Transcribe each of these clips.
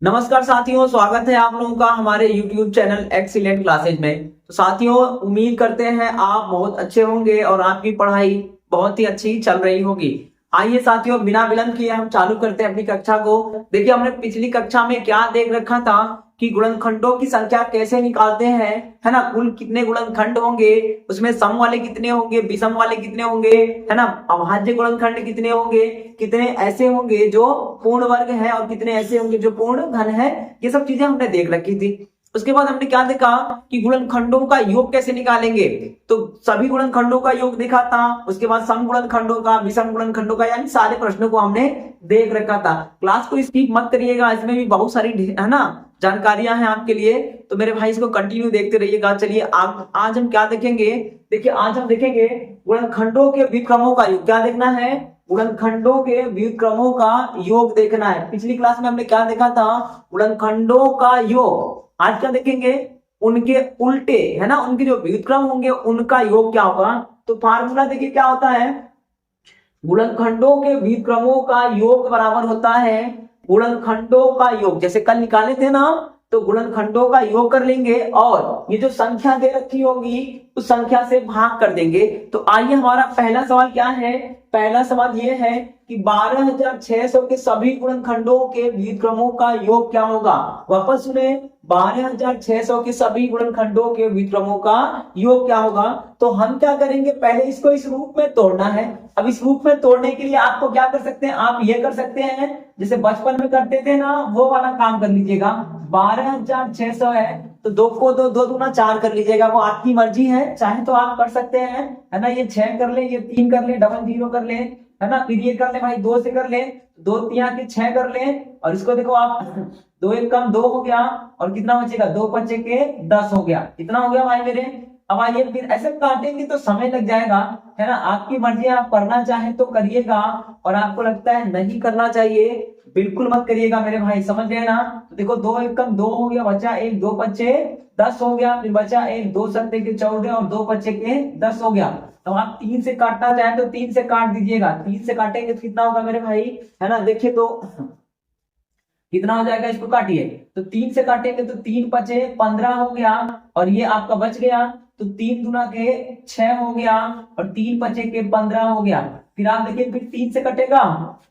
नमस्कार साथियों, स्वागत है आप लोगों का हमारे YouTube चैनल एक्सीलेंट क्लासेज में। तो साथियों, उम्मीद करते हैं आप बहुत अच्छे होंगे और आपकी पढ़ाई बहुत ही अच्छी चल रही होगी। आइए साथियों, बिना विलंब किए हम चालू करते हैं अपनी कक्षा को। देखिए, हमने पिछली कक्षा में क्या देख रखा था कि गुणनखंडों की संख्या कैसे निकालते हैं, है ना। कुल कितने गुणनखंड होंगे, उसमें सम वाले कितने होंगे, विषम वाले कितने होंगे, है ना। अभाज्य गुणनखंड कितने होंगे, कितने ऐसे होंगे जो पूर्ण वर्ग है और कितने ऐसे होंगे जो पूर्ण घन है। ये सब चीजें हमने देख रखी थी। उसके बाद हमने क्या देखा कि गुणनखंडों का योग कैसे निकालेंगे। तो सभी गुणनखंडों का योग देखा था। उसके बाद सम गुणनखंडों का, विषम गुणनखंडों का, यानी सारे प्रश्नों को हमने देख रखा था। क्लास को स्किप मत करिएगा, इसमें भी बहुत सारी, है ना, जानकारियां हैं आपके लिए। तो मेरे भाई इसको कंटिन्यू देखते रहिएगा। चलिए आज हम क्या देखेंगे। देखिए, आज हम देखेंगे गुणनखंडों के व्युत्क्रमों का योग। क्या देखना है? गुणनखंडों के व्युत्क्रमों का योग देखना है। पिछली क्लास में हमने क्या देखा था? गुणनखंडों का योग। आज क्या देखेंगे? उनके उल्टे, है ना, उनके जो व्युत्क्रम होंगे उनका योग क्या होगा। तो फार्मूला देखिए क्या होता है। गुणनखंडों के व्युत्क्रमों का योग बराबर होता है गुणनखंडों का योग। जैसे कल निकाले थे ना, तो गुणनखंडों का योग कर लेंगे और ये जो संख्या दे रखी होगी उस संख्या से भाग कर देंगे। तो आइए, हमारा पहला सवाल क्या है। पहला सवाल ये है कि 12,600 के सभी गुणनखंडों के व्युत्क्रमों का योग क्या होगा। वापस सुने, 12,600 के सभी गुणनखंडों के व्युत्क्रमों का योग क्या होगा। तो हम क्या करेंगे, पहले इसको इस रूप में तोड़ना है। अब इस रूप में तोड़ने के लिए आपको क्या कर सकते हैं, आप ये कर सकते हैं जैसे बचपन में करते थे ना, वो वाला काम कर लीजिएगा। 12,600 है तो दो को दो दूना 4 कर लीजिएगा। वो आपकी मर्जी है, चाहे तो आप कर सकते हैं, है ना। ये 6 कर ले, ये 3 कर ले, डबल 0 कर ले, है ना। फिर ये कर ले भाई, 2 से कर ले, 2 3 के 6 कर ले। और इसको देखो आप, 2 1 कम 2 हो गया और कितना बचेगा, 2 5 के 10 हो गया। कितना हो गया भाई मेरे। अब आइए, फिर ऐसे काटेंगे तो समय लग जाएगा, है ना। आपकी मर्जी, आप करना चाहे तो करिएगा और आपको लगता है नहीं करना चाहिए, बिल्कुल मत करिएगा मेरे भाई, समझ गए ना। तो देखो, 2 1 कम 2 हो गया, बचा 1, 2 5 10 हो गया, फिर बचा 1, 2 7 के 14 और 2 5 के 10 हो गया। तो आप 3 से काटना चाहें तो 3 से काट दीजिएगा। 3 से काटेंगे तो कितना होगा मेरे भाई, है ना। देखिए तो कितना हो जाएगा, इसको काटिए। तो 3 से काटेंगे तो 3 5 15 हो गया और ये आपका बच गया। तो 3 दूना के 6 हो गया और 3 5 के 15 हो गया। फिर आप देखिए, फिर 3 से कटेगा।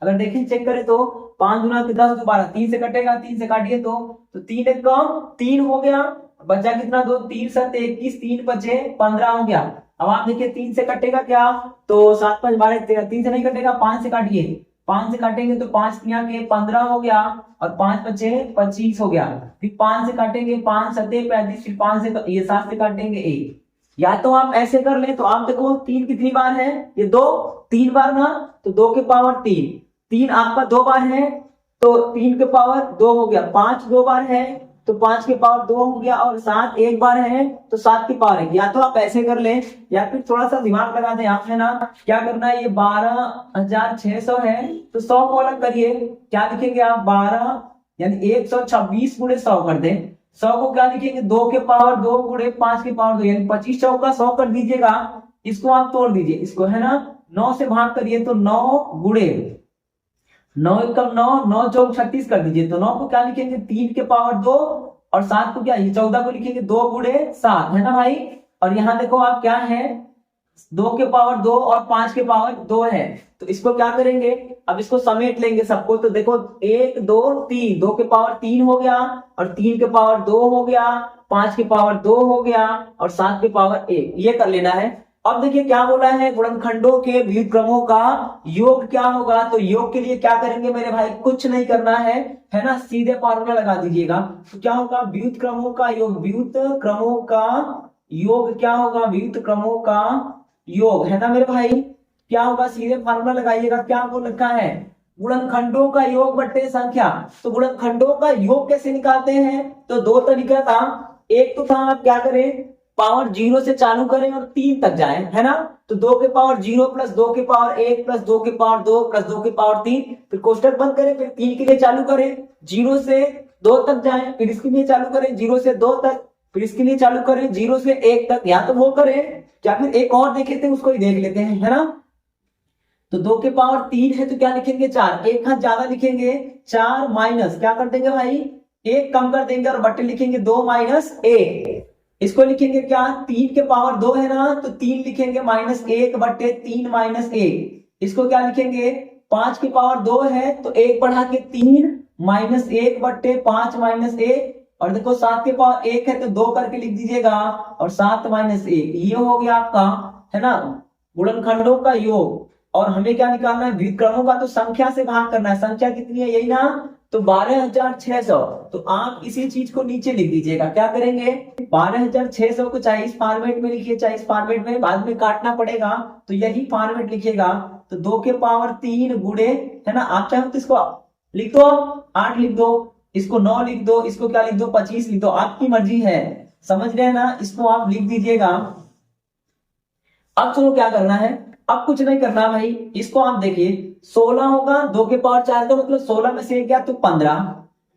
अगर देखें, चेक करें तो 5 दूना के 10 दोबारा 3 से कटेगा। 3 से काटिए तो 3 1 कम 3 हो गया, बचा कितना, 2 3 7 21, 3 5 15 हो गया। अब आप देखिए 3 से कटेगा क्या, तो 7 5 12 13। 3 से नहीं कटेगा, 5 से काटिए। 5 से काटेंगे तो 5 3 के 15 हो गया और 5 5 25 हो गया। फिर 5 से काटेंगे, 5 7 35, फिर 5 से ये 7 से काटेंगे 1। या तो आप ऐसे कर ले, तो आप देखो 3 कितनी बार है, ये 2 3 बार ना, तो 2 के पावर 3, 3 आपका 2 बार है तो 3 के पावर 2 हो गया। 5 2 बार है तो 5 के पावर 2 हो गया और 7 1 बार है तो 7 की पावर 1। या तो आप ऐसे कर ले या फिर थोड़ा सा दिमाग लगा दें आप, है ना। क्या करना है, ये 12,600 है तो 100 को अलग करिए। क्या लिखेंगे आप, 12 यानी 126 गुणे 100 कर दें। 100 को क्या लिखेंगे, 2 के पावर 2 गुणे 5 के पावर 2, यानी 25 चौका 100 कर दीजिएगा। इसको आप तोड़ दीजिए, इसको, है ना। 9 से भाग करिए तो 9 गुणे 9 1 कम 9, 9 चौक 36 कर दीजिए। तो 9 को क्या लिखेंगे, 3 के पावर 2 और 7 को क्या, ये 14 को लिखेंगे 2 गुणे 7, है ना भाई। और यहाँ देखो आप क्या है, 2 के पावर 2 और 5 के पावर 2 है। तो इसको क्या करेंगे, अब इसको समेट लेंगे सबको। तो देखो 1 2 3, 2 के पावर 3 हो गया और 3 के पावर 2 हो गया, 5 के पावर 2 हो गया और 7 के पावर 1, ये कर लेना है। अब देखिए क्या बोला है, गुणनखंडों के व्युत्क्रमों का योग क्या होगा। तो योग के लिए क्या करेंगे मेरे भाई, कुछ नहीं करना है ना, सीधे फार्मूला लगा दीजिएगा। तो क्या होगा, व्युत्क्रमों का योग, व्युत्क्रमों का योग क्या होगा, व्युत्क्रमों का योग, है ना मेरे भाई। क्या होगा, सीधे फार्मूला लगाइएगा। क्या बोल रखा है, गुणनखंडों का योग बट्टे संख्या। तो गुणनखंडों का योग कैसे निकालते हैं, तो 2 तरीका था। एक तो था आप क्या करें, पावर 0 से चालू करें और 3 तक जाएं, है ना। तो 2 के पावर 0 प्लस 2 के पावर 1 प्लस 2 के पावर 2 प्लस 2 के पावर 3, फिर कोष्टक बंद करें, फिर 3 के लिए चालू करें, 0 से 2 तक जाएं, फिर इसके लिए चालू करें 0 से 2 तक, फिर इसके लिए चालू करें 0 से 1 तक। या तो वो करें या फिर एक और देखे थे, उसको ही देख लेते हैं, है ना। तो 2 के पावर 3 है तो क्या लिखेंगे, 4, एक हाथ ज्यादा लिखेंगे, 4 माइनस क्या कर देंगे भाई, एक कम कर देंगे और बट्टे लिखेंगे 2 माइनस 1। इसको लिखेंगे क्या, 3 के पावर 2 है ना, तो 3 लिखेंगे माइनस 1 बट्टे 3 माइनस 1। इसको क्या लिखेंगे, 5 की पावर 2 है तो 1 बढ़ा के 3 माइनस 1 बट्टे 5 माइनस 1। और देखो 7 के पावर 1 है तो 2 करके लिख दीजिएगा और 7 माइनस 1। ये हो गया आपका, है ना, गुणनखंडों का योग। और हमें क्या निकालना है, व्युत्क्रमों का तो संख्या से भाग करना है। संख्या कितनी है, यही ना, तो 12,600। तो आप इसी चीज को नीचे लिख दीजिएगा। क्या करेंगे, 12,600 को चाहे इस फॉर्मेट में लिखिए चाहे इस फॉर्मेट में, बाद में काटना पड़ेगा तो यही फॉर्मेट लिखिएगा। तो 2 के पावर 3 गुणे, है ना, आप चाहे तो इसको लिख दो 8 लिख दो, इसको 9 लिख दो, इसको क्या लिख दो 25 लिख दो, आपकी मर्जी है। समझ रहे हैं ना, इसको आप लिख दीजिएगा। अब सुनो क्या करना है, अब कुछ नहीं करना भाई, इसको आप देखिए 16 होगा 2 के पावर 4 का मतलब 16 में से 1 गया तो 15।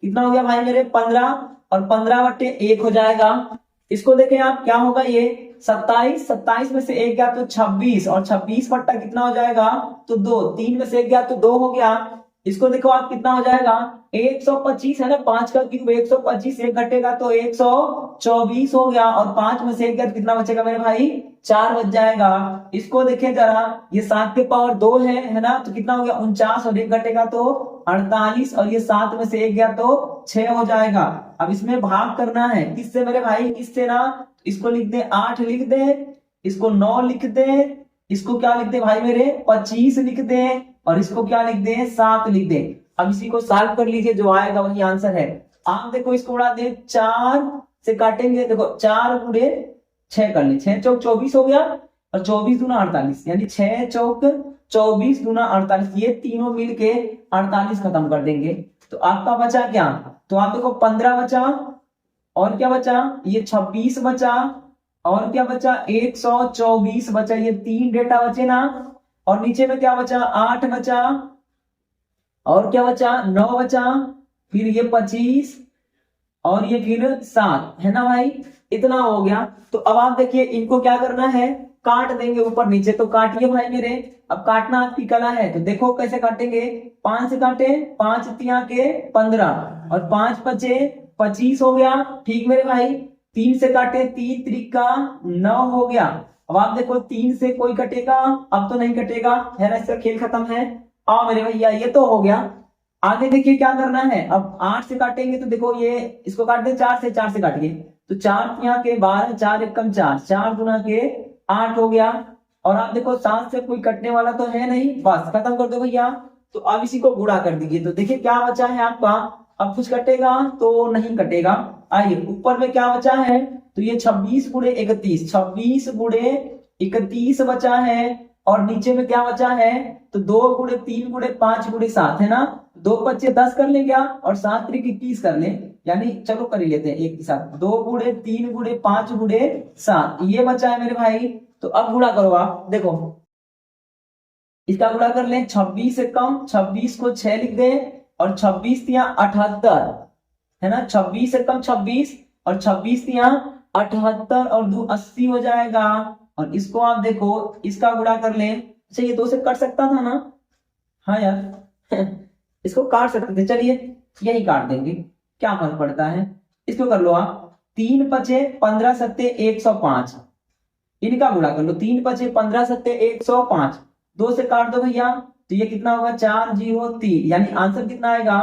कितना हो गया भाई मेरे, 15, और 15 बट्टे 1 हो जाएगा। इसको देखें आप, क्या होगा ये 27, 27 में से 1 गया तो 26, और 26 बट्टा कितना हो जाएगा, तो 2, 3 में से 1 गया तो 2 हो गया। इसको देखो आप कितना हो जाएगा, 125 है ना, 5 का क्यूब 125, 1 घटेगा तो 124 हो गया, और 5 में से 1 गया तो कितना बचेगा मेरे भाई, 4 बच जाएगा। इसको देखें जरा, ये 7 के पावर 2 है ना, तो कितना हो गया 49, और 1 घटेगा तो 48, और ये 7 में से 1 गया तो 6 हो जाएगा। अब इसमें भाग करना है किससे मेरे भाई, किससे ना, इसको लिख दे 8 लिख दे, इसको 9 लिख दे, इसको क्या लिख दे भाई मेरे 25 लिख दे, और इसको क्या लिख दे 7 लिख दे। अब इसी को सॉल्व कर लीजिए, जो आएगा वही आंसर है। आप देखो इसको उड़ा दे, 4 से काटेंगे, देखो 4 गुणे 6 कर ले, 6 चौक 24 हो गया, और 24 दूना 48, यानी 6 चौक 24 दूना 48, ये तीनों मिलके 48 खत्म कर देंगे। तो आपका बचा क्या, तो आप देखो 15 बचा, और क्या बचा, ये 26 बचा, और क्या बचा 124 बचा, ये 3 डेटा बचे ना, और नीचे में क्या बचा 8 बचा, और क्या बचा 9 बचा, फिर ये 25, और ये फिर 7, है ना भाई, इतना हो गया। तो अब आप देखिए इनको क्या करना है, काट देंगे ऊपर नीचे, तो काटिए भाई मेरे। अब काटना आपकी कला है, तो देखो कैसे काटेंगे, 5 से काटे, 5 तिया के 15, और 5 बचे 25 हो गया, ठीक मेरे भाई। 3 से काटे, 3 त्रिका 9 हो गया। अब आप देखो 3 से कोई कटेगा, अब तो नहीं कटेगा, है ना, इसका खेल खत्म है। आओ मेरे भैया, ये तो हो गया। आगे देखिए क्या करना है, अब 8 से काटेंगे, तो देखो ये इसको काट दे 4 से, 4 से काटिए, तो 4 यहाँ के 12, 4 एकम 4, 4 गुना के 8 हो गया। और आप देखो 7 से कोई कटने वाला तो है नहीं, बस खत्म कर दो भैया। तो अब इसी को गुणा कर दीजिए, तो देखिए क्या बचा है आपका, अब कुछ कटेगा तो नहीं कटेगा। आइए ऊपर में क्या बचा है, तो ये 26 गुणे 31, 26 गुणे 31 बचा है, और नीचे में क्या बचा है, तो 2 गुणे 3 गुणे 5 गुणे 7, है ना, 2 बच्चे 10 कर ले क्या, और 7 त्रिक 21 कर ले, यानी चलो कर ही लेते हैं एक के साथ, 2 गुणे 3 गुणे 5 गुणे 7, ये बचा है मेरे भाई। तो अब गुणा करो आप, देखो इसका गुणा कर ले, 26 से कम 26 को 6 लिख दे, और 26 तिया 78, है ना, 26 से कम 26, और 26 तिया 78, और 2 80 हो जाएगा। और इसको आप देखो, इसका गुणा कर ले, अच्छा ये 2 से कट सकता था ना, हाँ यार इसको काट सकते थे, चलिए यही काट देंगे, क्या फर्क पड़ता है। इसको कर लो आप, 3 पचे 15 सत्ते 105, इनका गुणा कर लो, 3 पचे 15 सत्ते 105, 2 से काट दो भैया, तो ये कितना होगा 403, यानी आंसर कितना आएगा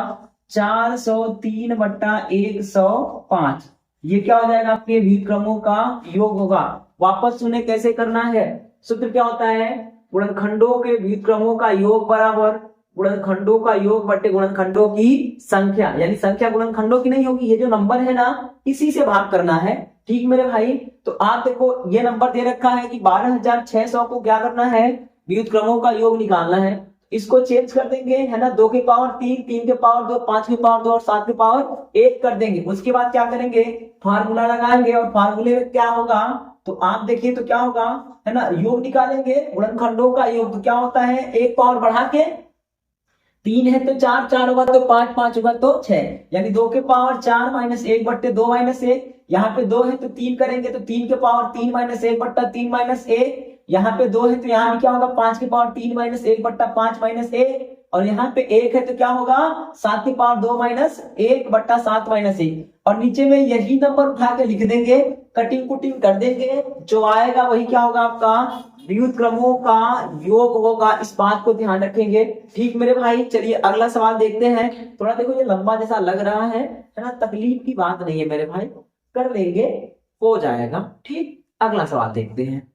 403 बट्टा 105। ये क्या हो जाएगा, आपके व्युत्क्रमों का योग होगा। वापस सुने कैसे करना है, सूत्र क्या होता है, गुणनखंडों के व्युत्क्रमों का योग बराबर गुणनखंडों का योग बट्टे गुणनखंडों की संख्या, यानी संख्या गुणनखंडों की नहीं होगी, ये जो नंबर है ना इसी से भाग करना है, ठीक मेरे भाई। तो आप देखो ये नंबर दे रखा है कि 12,600 को क्या करना है, व्युत्क्रमों का योग निकालना है। इसको चेंज कर देंगे, है ना, 2 के पावर 3, 3 के पावर 2, 5 के पावर 2, और 7 के पावर 1 कर देंगे। उसके बाद क्या करेंगे, फार्मूला लगाएंगे, और फार्मूले में क्या होगा, तो आप देखिए तो क्या होगा, है ना, योग निकालेंगे गुणनखंडों का योग, तो क्या होता है, एक पावर बढ़ा के 3 है तो 4, 4 होगा तो 5, 5 होगा तो 6, यानी 2 के पावर 4 माइनस 1 बट्टे 2 माइनस 1, यहाँ पे 2 है तो 3 करेंगे, तो 3 के पावर 3 माइनस 1 बट्टा 3 माइनस 1, यहाँ पे 2 है तो यहाँ भी क्या होगा 5 के पावर 3 माइनस 1 बट्टा 5 माइनस 1, और यहाँ पे 1 है तो क्या होगा 7 की पावर 2 माइनस 1 बट्टा 7 माइनस 1। और नीचे में यही नंबर उठा के लिख देंगे, कटिंग कुटिंग कर देंगे, जो आएगा वही क्या होगा आपका व्युत्क्रमों क्रमों का योग होगा। इस बात को ध्यान रखेंगे। ठीक मेरे भाई, चलिए अगला सवाल देखते हैं। थोड़ा देखो ये लंबा जैसा लग रहा है ना, तकलीफ की बात नहीं है मेरे भाई, कर लेंगे, हो जाएगा। ठीक, अगला सवाल देखते हैं।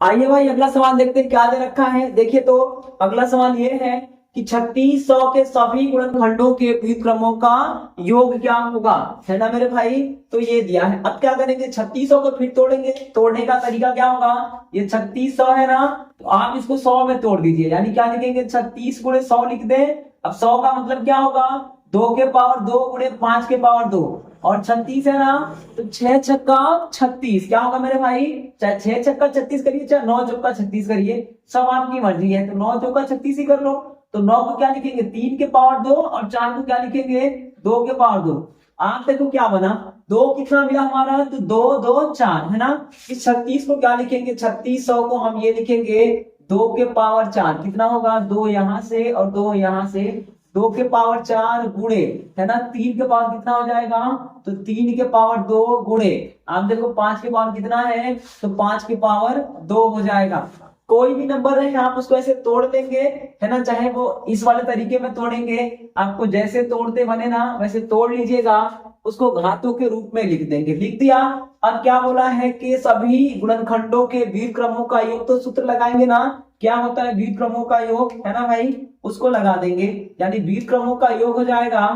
आइए भाई अगला सवाल देखते हैं क्या दे रखा है। देखिए तो अगला सवाल ये है कि 3600 के सभी गुणनखंडों के व्युत्क्रमों का योग क्या होगा, है ना मेरे भाई। तो ये दिया है, अब क्या करेंगे 3600 को फिर तोड़ेंगे। तोड़ने का तरीका क्या होगा, ये 3600 है ना, तो आप इसको 100 में तोड़ दीजिए। यानी क्या लिखेंगे 36 गुणे 100 लिख दे। अब 100 का मतलब क्या होगा 2 के पावर 2 गुणे 5 के पावर 2, और 36 है ना, तो 6 छक्का 36 क्या होगा मेरे भाई, चाहे 6 छक्का 36 करिए चाहे 9 चौका 36 करिए, सब आपकी मर्जी है। तो 9 चौका 36 ही कर लो। तो 9 को क्या लिखेंगे 3 के पावर 2, और 4 को क्या लिखेंगे 2 के पावर 2। आप देखो क्या बना, 2 कितना मिला हमारा, तो 2 2 4 है ना। इस 36 को क्या लिखेंगे 3600 को हम ये लिखेंगे 2 के पावर 4, कितना होगा 2 यहां से और 2 यहां से, 2 के पावर 4 गुणे, है ना 3 के पावर कितना हो जाएगा, तो 3 के पावर 2 गुणे, आप देखो 5 के पावर कितना है, तो 5 के पावर 2 हो जाएगा। कोई भी नंबर है आप उसको ऐसे तोड़ देंगे, है ना, चाहे वो इस वाले तरीके में तोड़ेंगे, आपको जैसे तोड़ते बने ना वैसे तोड़ लीजिएगा, उसको घातों के रूप में लिख देंगे। लिख दिया। अब क्या बोला है कि सभी गुणनखंडों के व्युत्क्रमों का योग, तो सूत्र लगाएंगे ना, क्या होता है व्युत्क्रमों का योग, है ना भाई, उसको लगा देंगे। यानी व्युत्क्रमों का योग हो जाएगा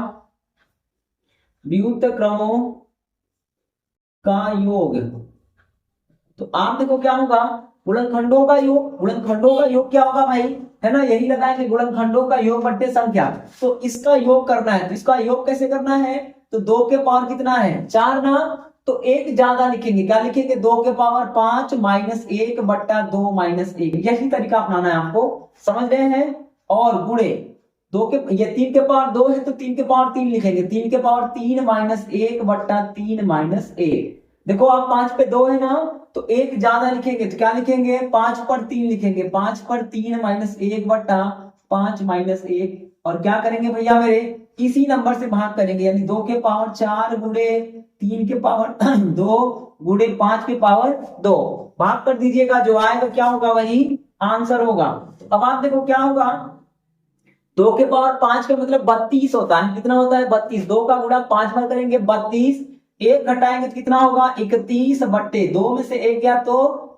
व्युत्क्रमों का योग। तो आप देखो क्या होगा गुणनखंडों का योग, गुणनखंडों का योग क्या होगा भाई, है ना, यही लगाएंगे गुणनखंडों का योग बट्टे संख्या। तो इसका योग करना है, तो इसका योग कैसे करना है, तो 2 के पावर कितना है 4 ना, तो एक ज्यादा लिखेंगे, क्या लिखेंगे 2 के पावर 5 माइनस 1 बट्टा 2 माइनस 1, यही तरीका अपनाना है आपको, समझ रहे हैं। और गुणे 2 के, ये 3 के पावर 2 है तो 3 के पावर 3 लिखेंगे, 3 के पावर 3 माइनस 1 बट्टा 3 माइनस 1। देखो आप 5 पे 2 है ना, तो एक ज्यादा लिखेंगे, तो क्या लिखेंगे 5 पर 3 लिखेंगे, 5 पर 3 माइनस 1 बट्टा 5 माइनस 1। और क्या करेंगे भैया मेरे, इसी नंबर से भाग करेंगे, यानी 2 के पावर 4 गुणे 3 के पावर 2 गुणे 5 के पावर 2, भाग कर दीजिएगा, जो आएगा क्या होगा वही आंसर होगा। अब आप देखो क्या होगा, 2 के पावर 5 का मतलब 32 होता है, कितना होता है 32, 2 का गुणा 5 बार करेंगे 32, एक घटाएंगे तो कितना होगा 31 बट्टे 2 में से एक गया तो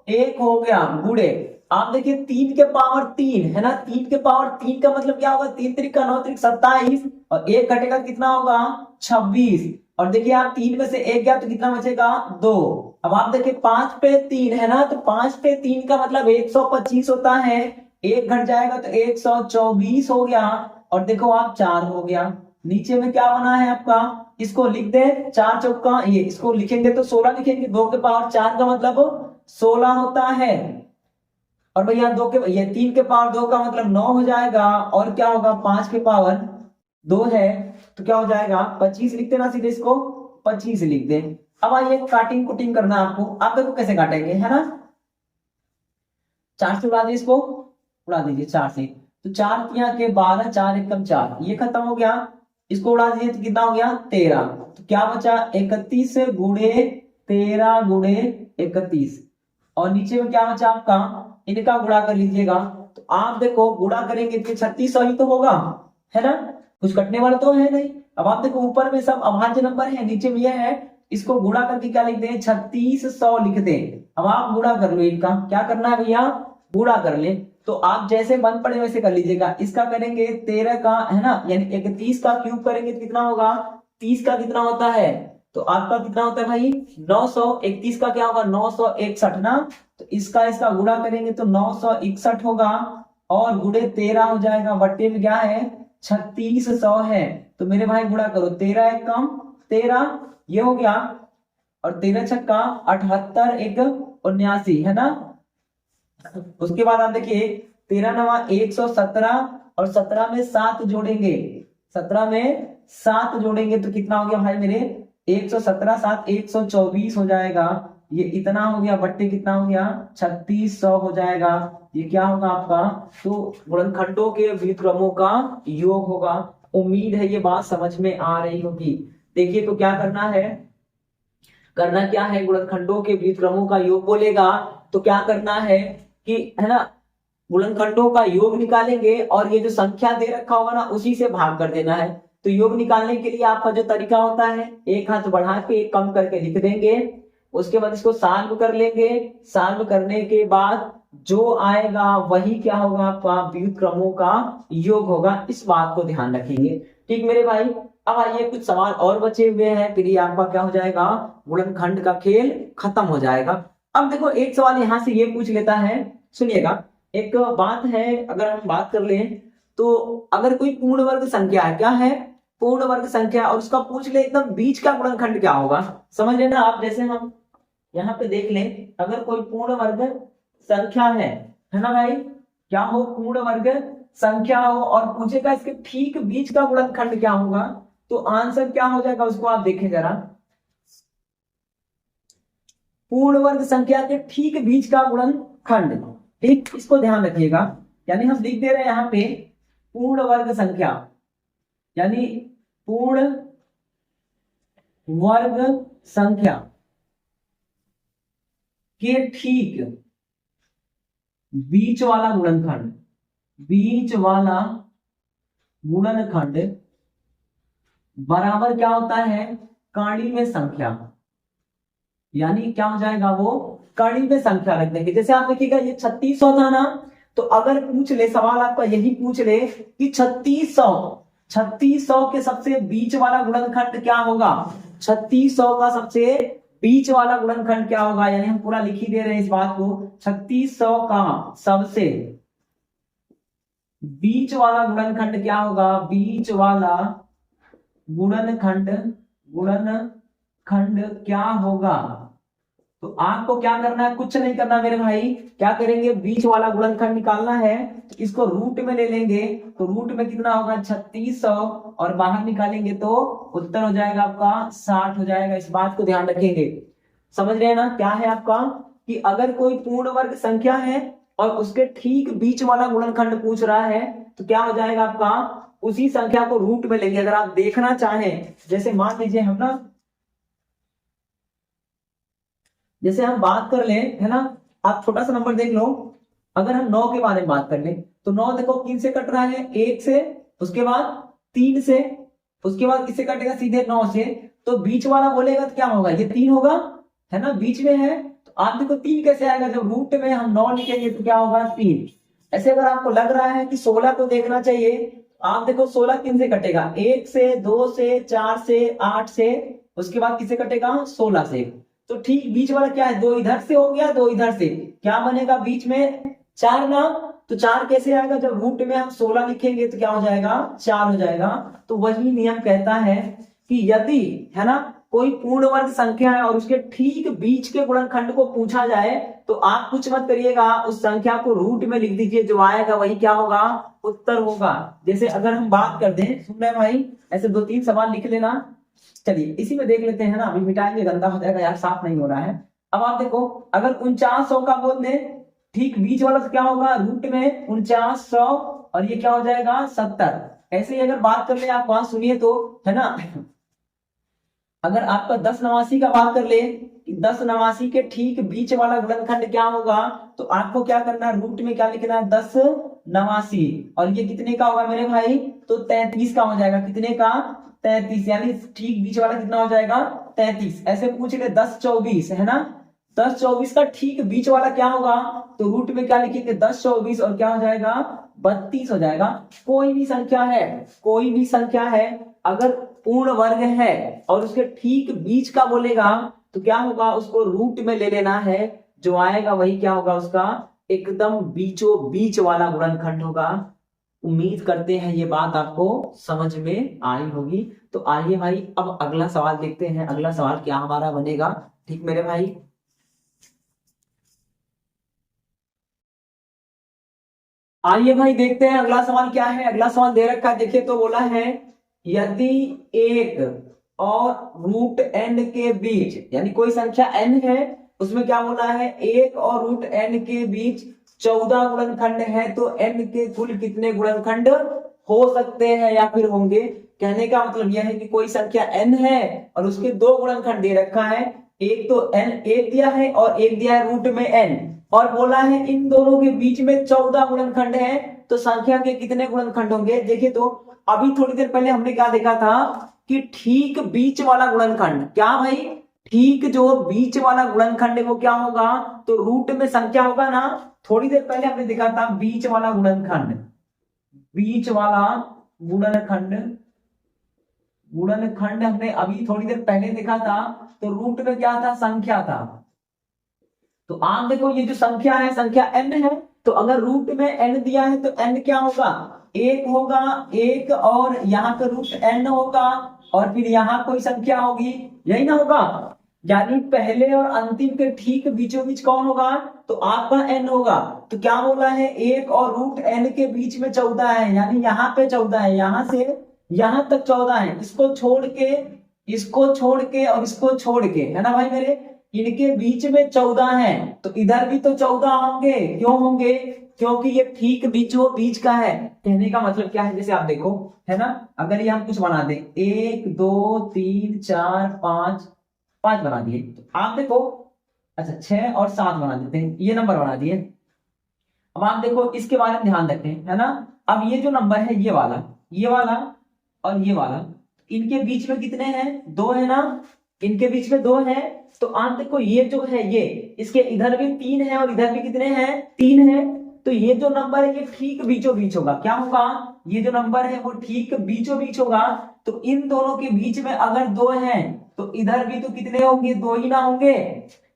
1 हो गया, गुणे आप देखिए 3 के पावर 3 है ना, 3 के पावर 3 का मतलब क्या होगा 3 त्रिका 9 त्रिक 27, और एक घटेगा कितना होगा 26। और देखिए आप 3 में से एक गया तो कितना बचेगा 2। अब आप देखिए 5 पे 3 है ना, तो 5 पे 3 का मतलब 125 होता है, एक घट जाएगा तो 124 हो गया, और देखो आप 4 हो गया। नीचे में क्या बना है आपका, इसको लिख दे 4 चौका, ये इसको लिखेंगे तो 16 लिखेंगे, 2 के पावर 4 का मतलब 16 होता है। और भैया 2 के, ये 3 के पावर 2 का मतलब 9 हो जाएगा, और क्या होगा 5 के पावर 2 है तो क्या हो जाएगा 25 लिख देना, सीधे इसको 25 लिख दे। अब आइए काटिंग कुटिंग करना आपको, आप देखो कैसे काटेंगे, है ना, 4 से उड़ा दीजिए, इसको उड़ा दीजिए 4 से, तो 4 तिया के 12, 4 एकम 4, ये खत्म हो गया, इसको उड़ा दीजिए तो कितना हो गया 13, तो क्या बचा 31 गुणे 13 गुणे 31, और नीचे में क्या बचा आपका, इनका गुणा कर लीजिएगा। तो आप देखो गुणा करेंगे तो 3600 ही तो होगा, है ना, कुछ कटने वाला तो है नहीं। अब आप देखो ऊपर में सब अभाज्य नंबर है, नीचे में यह है, इसको गुणा करके क्या लिखते हैं 3600 लिखते हैं। अब आप गुणा कर लो, इनका क्या करना है भैया गुणा कर ले, तो आप जैसे बन पड़े वैसे कर लीजिएगा। इसका करेंगे 13 का, है ना, यानी 31 का क्यूब करेंगे तो कितना होगा 30 का कितना होता है, तो आपका कितना होता है भाई 900, 31 का क्या होगा 961 ना, तो इसका इसका गुणा करेंगे तो 961 होगा, और गुणे 13 हो जाएगा, बट्टे में क्या है 3600 है। तो मेरे भाई गुणा करो, 13 एक कम 13 ये हो गया, और 13 छक्का 78 एक 79, है ना। उसके बाद आप देखिए 13 नवा 117, और 17 में 7 जोड़ेंगे, 17 में 7 जोड़ेंगे तो कितना हो गया भाई मेरे 117 7 124 हो जाएगा, ये इतना हो गया, बट्टे कितना हो गया 3600 हो जाएगा। ये क्या होगा आपका, तो गुणनखंडों के व्युत्क्रमों का योग होगा। उम्मीद है ये बात समझ में आ रही होगी। देखिए तो क्या करना है, करना क्या है, गुणनखंडों के व्युत्क्रमों का योग बोलेगा तो क्या करना है कि, है ना, गुणनखंडों का योग निकालेंगे और ये जो संख्या दे रखा होगा ना उसी से भाग कर देना है। तो योग निकालने के लिए आपका जो तरीका होता है, एक हाथ बढ़ा के एक कम करके लिख देंगे, उसके बाद इसको सॉल्व कर लेंगे। सॉल्व करने के बाद जो आएगा वही क्या होगा, आपका व्युत्क्रमों का योग होगा। इस बात को ध्यान रखेंगे। ठीक मेरे भाई, अब आइए कुछ सवाल और बचे हुए हैं, फिर ये आपका क्या हो जाएगा, गुणनखंड का खेल खत्म हो जाएगा। अब देखो एक सवाल यहां से ये पूछ लेता है, सुनिएगा। एक बात है, अगर हम बात कर लें तो अगर कोई पूर्ण वर्ग संख्या है, क्या है, पूर्ण वर्ग संख्या, और उसका पूछ ले एकदम बीच का गुणनखंड क्या होगा, समझ लेना आप। जैसे हम यहाँ पे देख लें, अगर कोई पूर्ण वर्ग संख्या है ना भाई, क्या हो, पूर्ण वर्ग संख्या हो, और पूछेगा इसके ठीक बीच का गुणनखंड क्या होगा, तो आंसर क्या हो जाएगा उसको आप देखें जरा। पूर्ण वर्ग संख्या के ठीक बीच का गुणनखंड, ठीक, इसको ध्यान रखिएगा। यानी हम लिख दे रहे हैं यहाँ पे पूर्ण वर्ग संख्या, यानी पूर्ण वर्ग संख्या के ठीक बीच वाला गुणनखंड, बीच वाला गुणनखंड बराबर क्या होता है, कड़ी में संख्या, यानी क्या हो जाएगा वो, कड़ी में संख्या रख देंगे। जैसे आप देखिएगा ये 3600 था ना, तो अगर पूछ ले सवाल आपका यही पूछ ले कि 3600 के सबसे बीच वाला गुणनखंड क्या होगा, 3600 का सबसे बीच वाला गुणनखंड क्या होगा, यानी हम पूरा लिख ही दे रहे हैं इस बात को, 3600 का सबसे बीच वाला गुणनखंड क्या होगा, बीच वाला गुणनखंड, गुणनखंड क्या होगा। तो आपको क्या करना है, कुछ नहीं करना मेरे भाई, क्या करेंगे, बीच वाला गुणनखंड निकालना है, तो इसको रूट में ले लेंगे, तो रूट में कितना होगा 3600, और बाहर निकालेंगे तो उत्तर हो जाएगा आपका 60 हो जाएगा। इस बात को ध्यान रखेंगे। समझ रहे हैं ना, क्या है आपका कि अगर कोई पूर्ण वर्ग संख्या है और उसके ठीक बीच वाला गुणनखंड पूछ रहा है, तो क्या हो जाएगा आपका, उसी संख्या को रूट में लेंगे। अगर आप देखना चाहें, जैसे मान लीजिए हम ना, जैसे हम बात कर ले, है ना, आप छोटा सा नंबर देख लो, अगर हम 9 के बारे में बात कर ले, तो 9 देखो किन से कट रहा है, 1 से, उसके बाद 3 से, उसके बाद किससे कटेगा, सीधे 9 से। तो बीच वाला बोलेगा तो क्या होगा, ये 3 होगा, है ना, बीच में है। तो आप देखो 3 कैसे आएगा, जब रूट में हम 9 लिखेंगे तो क्या होगा 3। ऐसे अगर आपको लग रहा है कि 16 को देखना चाहिए, आप देखो 16 किन से कटेगा, 1 से, 2 से, 4 से, 8 से, उसके बाद किससे कटेगा, 16 से। तो ठीक बीच वाला क्या है, 2 इधर से हो गया, 2 इधर से, क्या बनेगा बीच में, 4 ना। तो 4 कैसे आएगा, जब रूट में हम 16 लिखेंगे तो क्या हो जाएगा, 4 हो जाएगा। तो वही नियम कहता है कि यदि, है ना, कोई पूर्ण वर्ग संख्या है और उसके ठीक बीच के गुणनखंड को पूछा जाए, तो आप कुछ मत करिएगा, उस संख्या को रूट में लिख दीजिए, जो आएगा वही क्या होगा, उत्तर होगा। जैसे अगर हम बात कर दें, सुन रहे भाई, ऐसे 2-3 सवाल लिख लेना। चलिए इसी में देख लेते हैं ना, अभी मिटाएंगे, गंदा हो जाएगा यार, साफ नहीं हो रहा है। अब आप देखो, अगर 4900 का बोल दे, ठीक बीच वाला तो क्या होगा, रूट में 4900, और ये क्या हो जाएगा 70। ऐसे ही अगर बात कर ले, आप वहां सुनिए तो, है ना, अगर आपका 1089 का बात कर ले, 1089 के ठीक बीच वाला गुणनखंड क्या होगा, तो आपको क्या करना है, रूट में क्या लिखना है, 1089, और ये कितने का होगा मेरे भाई, तो 33 का हो जाएगा, कितने का, 33, यानी ठीक बीच वाला कितना हो जाएगा, 33। ऐसे पूछ ले 1024, है ना, 1024 का ठीक बीच वाला क्या होगा, तो रूट में क्या लिखेंगे, 1024, और क्या हो जाएगा, 32 हो जाएगा। कोई भी संख्या है, कोई भी संख्या है, अगर पूर्ण वर्ग है और उसके ठीक बीच का बोलेगा, तो क्या होगा, उसको रूट में ले लेना है, जो आएगा वही क्या होगा, उसका एकदम बीचों बीच वाला गुणनखंड होगा। उम्मीद करते हैं ये बात आपको समझ में आई होगी। तो आइए भाई अब अगला सवाल देखते हैं, अगला सवाल क्या हमारा बनेगा। ठीक मेरे भाई, आइए भाई देखते हैं अगला सवाल क्या है। अगला सवाल दे रखा है, देखिए तो बोला है, यदि एक और रूट n के बीच, यानी कोई संख्या n है उसमें क्या बोला है, 1 और रूट n के बीच 14 गुणनखंड है, तो n के कुल कितने गुणनखंड हो सकते हैं या फिर होंगे। कहने का मतलब यह है कि कोई संख्या n है और उसके दो गुणनखंड दे रखा है, एक तो n एक दिया है और एक दिया है रूट में n, और बोला है इन दोनों के बीच में 14 गुणनखंड है, तो संख्या के कितने गुणनखंड होंगे। देखिए तो अभी थोड़ी देर पहले हमने क्या देखा था कि ठीक बीच वाला गुणनखंड, क्या भाई, ठीक जो बीच वाला गुणनखंड है वो क्या होगा, तो रूट में संख्या होगा ना। थोड़ी देर पहले हमने देखा था बीच वाला गुणनखंड, बीच वाला गुणनखंड, गुणनखंड हमने अभी थोड़ी देर पहले देखा था, तो रूट में क्या था, संख्या था। तो आप देखो ये जो संख्या है, संख्या n है, तो अगर रूट में n दिया है तो n क्या होगा, एक होगा, एक और यहाँ पे रूट n होगा और फिर यहाँ कोई संख्या होगी, यही ना होगा। यानी पहले और अंतिम के ठीक बीचों बीच कौन होगा, तो आपका n होगा। तो क्या बोला है, एक और रूट n के बीच में 14 है, यानी यहाँ पे 14 है, यहाँ से यहाँ तक 14 है, इसको छोड़ के, इसको छोड़ के और इसको छोड़ के, है ना भाई मेरे, इनके बीच में 14 है, तो इधर भी तो 14 होंगे। क्यों होंगे, क्योंकि ये ठीक बीचों बीच का है। कहने का मतलब क्या है, जैसे आप देखो, है ना, अगर ये हम कुछ बना दें, 1 2 3 4 5 5 बना दिए, तो आप देखो, अच्छा 6 और 7 बना देते हैं, ये नंबर बना दिए। अब आप देखो इसके बारे में ध्यान रखें, है ना। अब ये जो नंबर है, ये वाला, ये वाला और ये वाला, इनके बीच में कितने हैं, 2 है ना, इनके बीच में 2 है। तो आप देखो ये जो है, ये इसके इधर भी 3 है और इधर भी कितने हैं, 3 है। तो ये जो नंबर है ये ठीक बीचों बीच होगा, क्या होगा, ये जो नंबर है वो ठीक बीचों बीच होगा। तो इन दोनों के बीच में अगर 2 हैं तो इधर भी तो कितने होंगे, 2 ही ना होंगे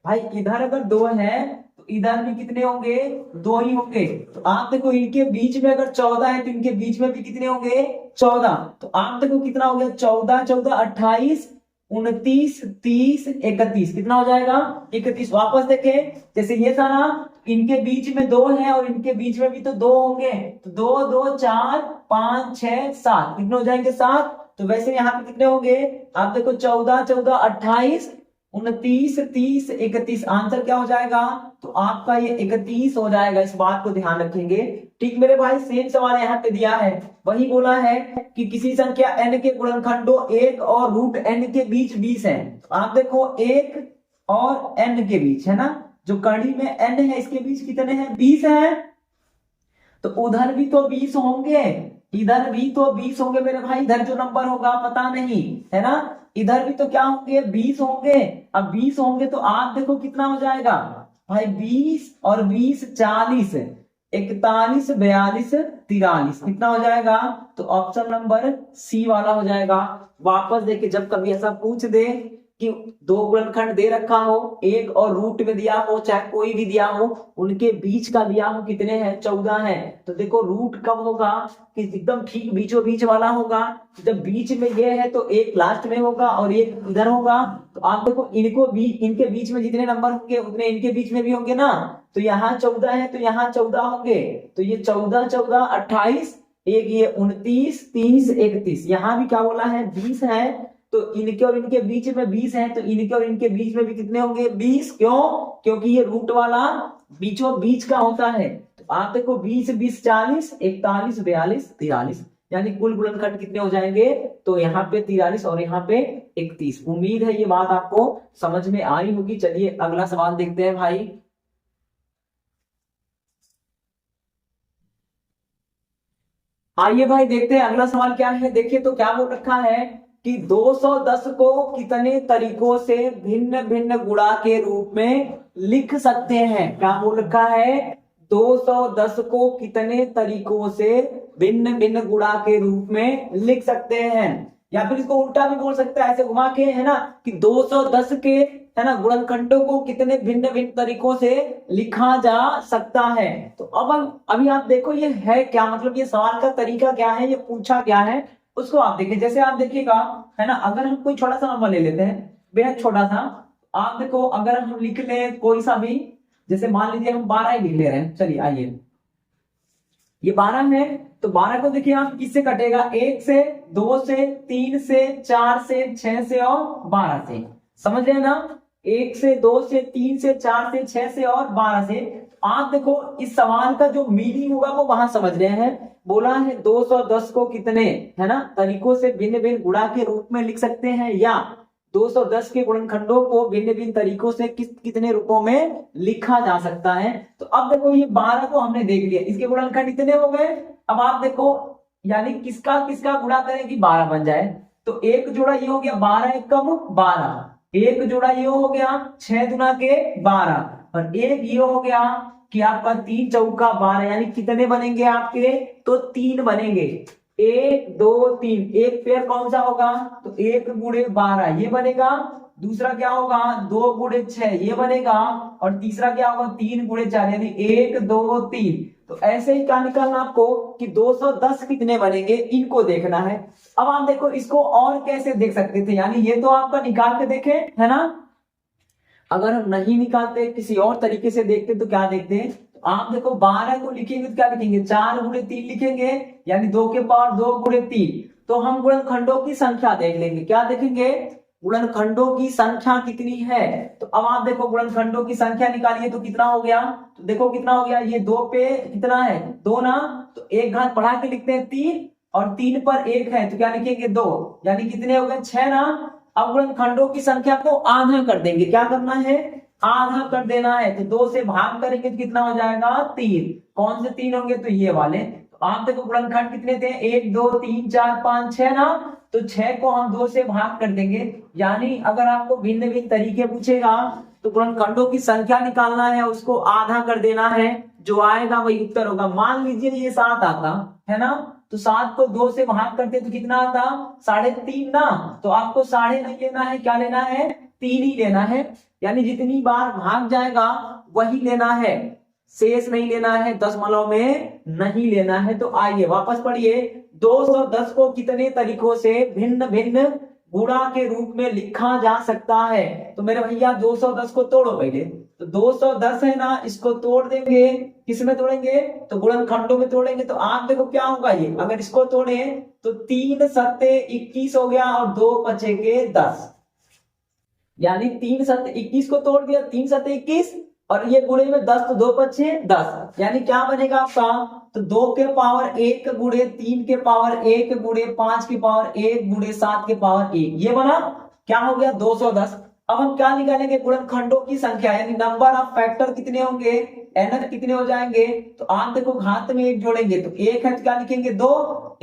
भाई। इधर अगर 2 है तो इधर भी कितने होंगे, 2 ही होंगे। तो आप देखो इनके बीच में अगर 14 है तो इनके बीच में भी कितने होंगे, 14। तो आप देखो कितना हो गया, 14 14 28 29 30 31, कितना हो जाएगा, 31। वापस देखे, जैसे ये था ना, इनके बीच में 2 है और इनके बीच में भी तो 2 होंगे, तो 2 2 4 5 6 7, कितने हो जाएंगे, 7। तो वैसे यहाँ पे कितने होंगे, आप देखो 14 14 28 29 30 31, आंसर क्या हो जाएगा, तो आपका ये 31 हो जाएगा। इस बात को ध्यान रखेंगे। ठीक मेरे भाई, सेम सवाल यहाँ पे दिया है, वही बोला है कि किसी संख्या n के गुणनखंडों 1 और रूट n के बीच 20 है। तो आप देखो 1 और n के बीच, है ना, जो कड़ी में n है इसके बीच कितने हैं, 20 है। तो उधर भी तो 20 होंगे, इधर भी तो 20 होंगे मेरे भाई, इधर जो नंबर होगा पता नहीं, है ना, इधर भी तो क्या होंगे, 20 होंगे। अब 20 होंगे तो आप देखो कितना हो जाएगा भाई, 20 और 20 40, 41 42 43, कितना हो जाएगा, तो ऑप्शन नंबर सी वाला हो जाएगा। वापस देखिए, जब कभी ऐसा पूछ दे कि दो गुणनखंड दे रखा हो, एक और रूट में दिया हो, चाहे कोई भी दिया हो, उनके बीच का दिया हो कितने हैं, 14 है। तो देखो रूट कब होगा, कि एकदम ठीक बीचों बीच वाला होगा। जब बीच में ये है तो एक लास्ट में होगा और एक इधर होगा। तो आप देखो इनको भी, इनके बीच में जितने नंबर होंगे उतने इनके बीच में भी होंगे ना। तो यहाँ 14 है तो यहाँ 14 होंगे, तो ये 14 14 28, एक ये 29 30 31, यहाँ भी क्या बोला है, 20 है। तो इनके और इनके बीच में 20 है, तो इनके और इनके बीच में भी कितने होंगे, 20। क्यों, क्योंकि ये रूट वाला बीचों बीच का होता है। तो आप देखो 20 20 40 41 42 43, यानी कुल गुणनखंड कितने हो जाएंगे, तो यहाँ पे 43 और यहाँ पे 31। उम्मीद है ये बात आपको समझ में आई होगी। चलिए अगला सवाल देखते हैं भाई। आइए भाई देखते हैं अगला सवाल क्या है। देखिए तो क्या बोल रखा है कि 210 को कितने तरीकों से भिन्न भिन्न गुणा के रूप में लिख सकते हैं। क्या बोल रखा है, 210 को कितने तरीकों से भिन्न भिन्न गुणा के रूप में लिख सकते हैं। या फिर इसको उल्टा भी बोल सकता है, ऐसे घुमा के, है ना, कि 210 के, है ना, गुणनखंडों को कितने भिन्न भिन्न तरीकों से लिखा जा सकता है। तो अब अभी आप देखो ये है क्या, मतलब ये सवाल का तरीका क्या है, ये पूछा क्या है, उसको आप देखिए। जैसे आप देखिएगा, है ना, अगर हम कोई छोटा सा नंबर ले लेते हैं, बेहद छोटा सा, आप देखो अगर हम लिख ले कोई सा भी, जैसे मान लीजिए हम 12 ही लिख ले रहे हैं। चलिए आइए, ये 12 है, तो 12 को देखिए आप किससे कटेगा, 1 से 2 से 3 से 4 से 6 से और 12 से। समझ रहे हैं ना, 1 से 2 से 3 से 4 से 6 से और 12 से। आप देखो इस सवाल का जो मीनिंग होगा वो वहां समझ रहे हैं। बोला है 210 को कितने, है ना, तरीकों से भिन्न भिन्न गुणा के रूप में लिख सकते हैं, या 210 के गुणनखंडों को भिन्न भिन्न तरीकों से कितने रूपों में लिखा जा सकता है। तो अब देखो ये 12 को हमने देख लिया, इसके गुणनखंड इतने हो गए। अब आप देखो यानी किसका किसका गुणा करें कि 12 बन जाए। तो एक जोड़ा ये हो गया 12 एकम 12, एक जोड़ा ये हो गया 6 दुना के 12, और एक ये हो गया कि आपका 3 चौका 12, यानी कितने बनेंगे आपके, तो 3 बनेंगे। 1 2 3, एक पेयर कौन सा होगा, तो 1 गुणे 12 ये बनेगा, दूसरा क्या होगा 2 गुणे 6 ये बनेगा, और तीसरा क्या होगा 3 गुणे 4, यानी 1 2 3। तो ऐसे ही क्या निकालना आपको कि 210 कितने बनेंगे, इनको देखना है। अब आप देखो इसको और कैसे देख सकते थे, यानी ये तो आपका निकाल के देखे, है ना। अगर हम नहीं निकालते किसी और तरीके से देखते तो क्या देखते हैं, तो आप देखो 12 को लिखेंगे तो क्या लिखेंगे 4 गुणे 3 लिखेंगे, यानी 2 के पावर 2 गुणे 3। तो हम गुणनखंडों की संख्या देख लेंगे, क्या देखेंगे, गुणनखंडों की संख्या कितनी है। तो अब आप देखो गुणनखंडों की संख्या निकालिए तो कितना हो गया, तो देखो कितना हो गया, ये 2 पे कितना है 2 ना, तो एक घात बढ़ा के लिखते हैं 3, और 3 पर 1 है तो क्या लिखेंगे 2, यानी कितने हो गए 6 ना। अब गुणनखंडों की संख्या को आधा कर देंगे, क्या करना है आधा कर देना है, तो 2 से भाग करेंगे तो कितना हो जाएगा 3। कौन से 3 होंगे, तो ये वाले। तो आप देखो गुणनखंड कितने थे 1 2 3 4 5 6 ना, तो 6 को हम 2 से भाग कर देंगे। यानी अगर आपको भिन्न भिन्न तरीके पूछेगा तो गुणनखंडों की संख्या निकालना है, उसको आधा कर देना है, जो आएगा वही उत्तर होगा। मान लीजिए ये 7 आता है ना, तो 7 को 2 से भाग करते तो कितना आता 3.5 ना, तो आपको 3.5 नहीं लेना है, क्या लेना है 3 ही लेना है, यानी जितनी बार भाग जाएगा वही लेना है, शेष नहीं लेना है, दशमलव में नहीं लेना है। तो आइए वापस पढ़िए, 210 को कितने तरीकों से भिन्न भिन्न गुणा के रूप में लिखा जा सकता है। तो मेरे भैया 210 को तोड़ो पहले, तो 210 है ना, इसको तोड़ देंगे, किसमें तोड़ेंगे, तो गुणनखंडों में तोड़ेंगे। तो आप देखो क्या होगा, ये अगर इसको तोड़े तो 3 सत्ते 21 हो गया, और 2 बचे के 10, यानी 3 सत्ते 21 को तोड़ दिया, 3 सत्ते 21, और ये गुणे में 10, तो 2 बचे 10, यानी क्या बनेगा आपका, तो 2 के पावर 1 गुणे 3 के पावर 1 गुणे 5 के पावर 1 गुणे 7 के पावर 1, ये बना, क्या हो गया 210। अब हम क्या निकालेंगे, गुणनखंडों की संख्या, यानी नंबर ऑफ फैक्टर कितने होंगे, एन कितने हो जाएंगे। तो आप देखो घात में 1 जोड़ेंगे तो 1 है तो क्या लिखेंगे 2,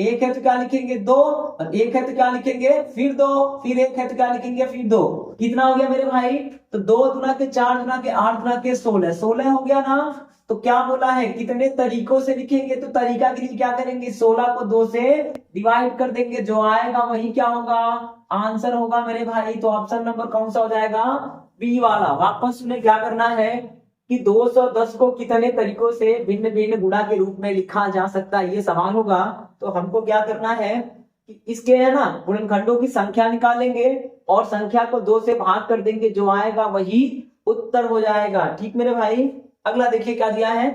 1 है तो क्या लिखेंगे 2, और 1 है तो क्या लिखेंगे फिर 2, फिर 1 है तो क्या लिखेंगे फिर 2। कितना हो गया मेरे भाई, तो 2 गुना के 4 गुना के 8 गुना के 16, 16 हो गया ना। तो क्या बोला है कितने तरीकों से लिखेंगे, तो तरीका के लिए क्या करेंगे 16 को 2 से डिवाइड कर देंगे, जो आएगा वही क्या होगा आंसर होगा मेरे भाई। तो ऑप्शन नंबर कौन सा हो जाएगा, बी वाला। वापस सुने क्या करना है कि 210 को कितने तरीकों से भिन्न भिन्न गुणा के रूप में लिखा जा सकता है, ये सवाल होगा। तो हमको क्या करना है कि इसके है ना गुणनखंडों की संख्या निकालेंगे और संख्या को 2 से भाग कर देंगे, जो आएगा वही उत्तर हो जाएगा। ठीक मेरे भाई। अगला देखिए क्या दिया है,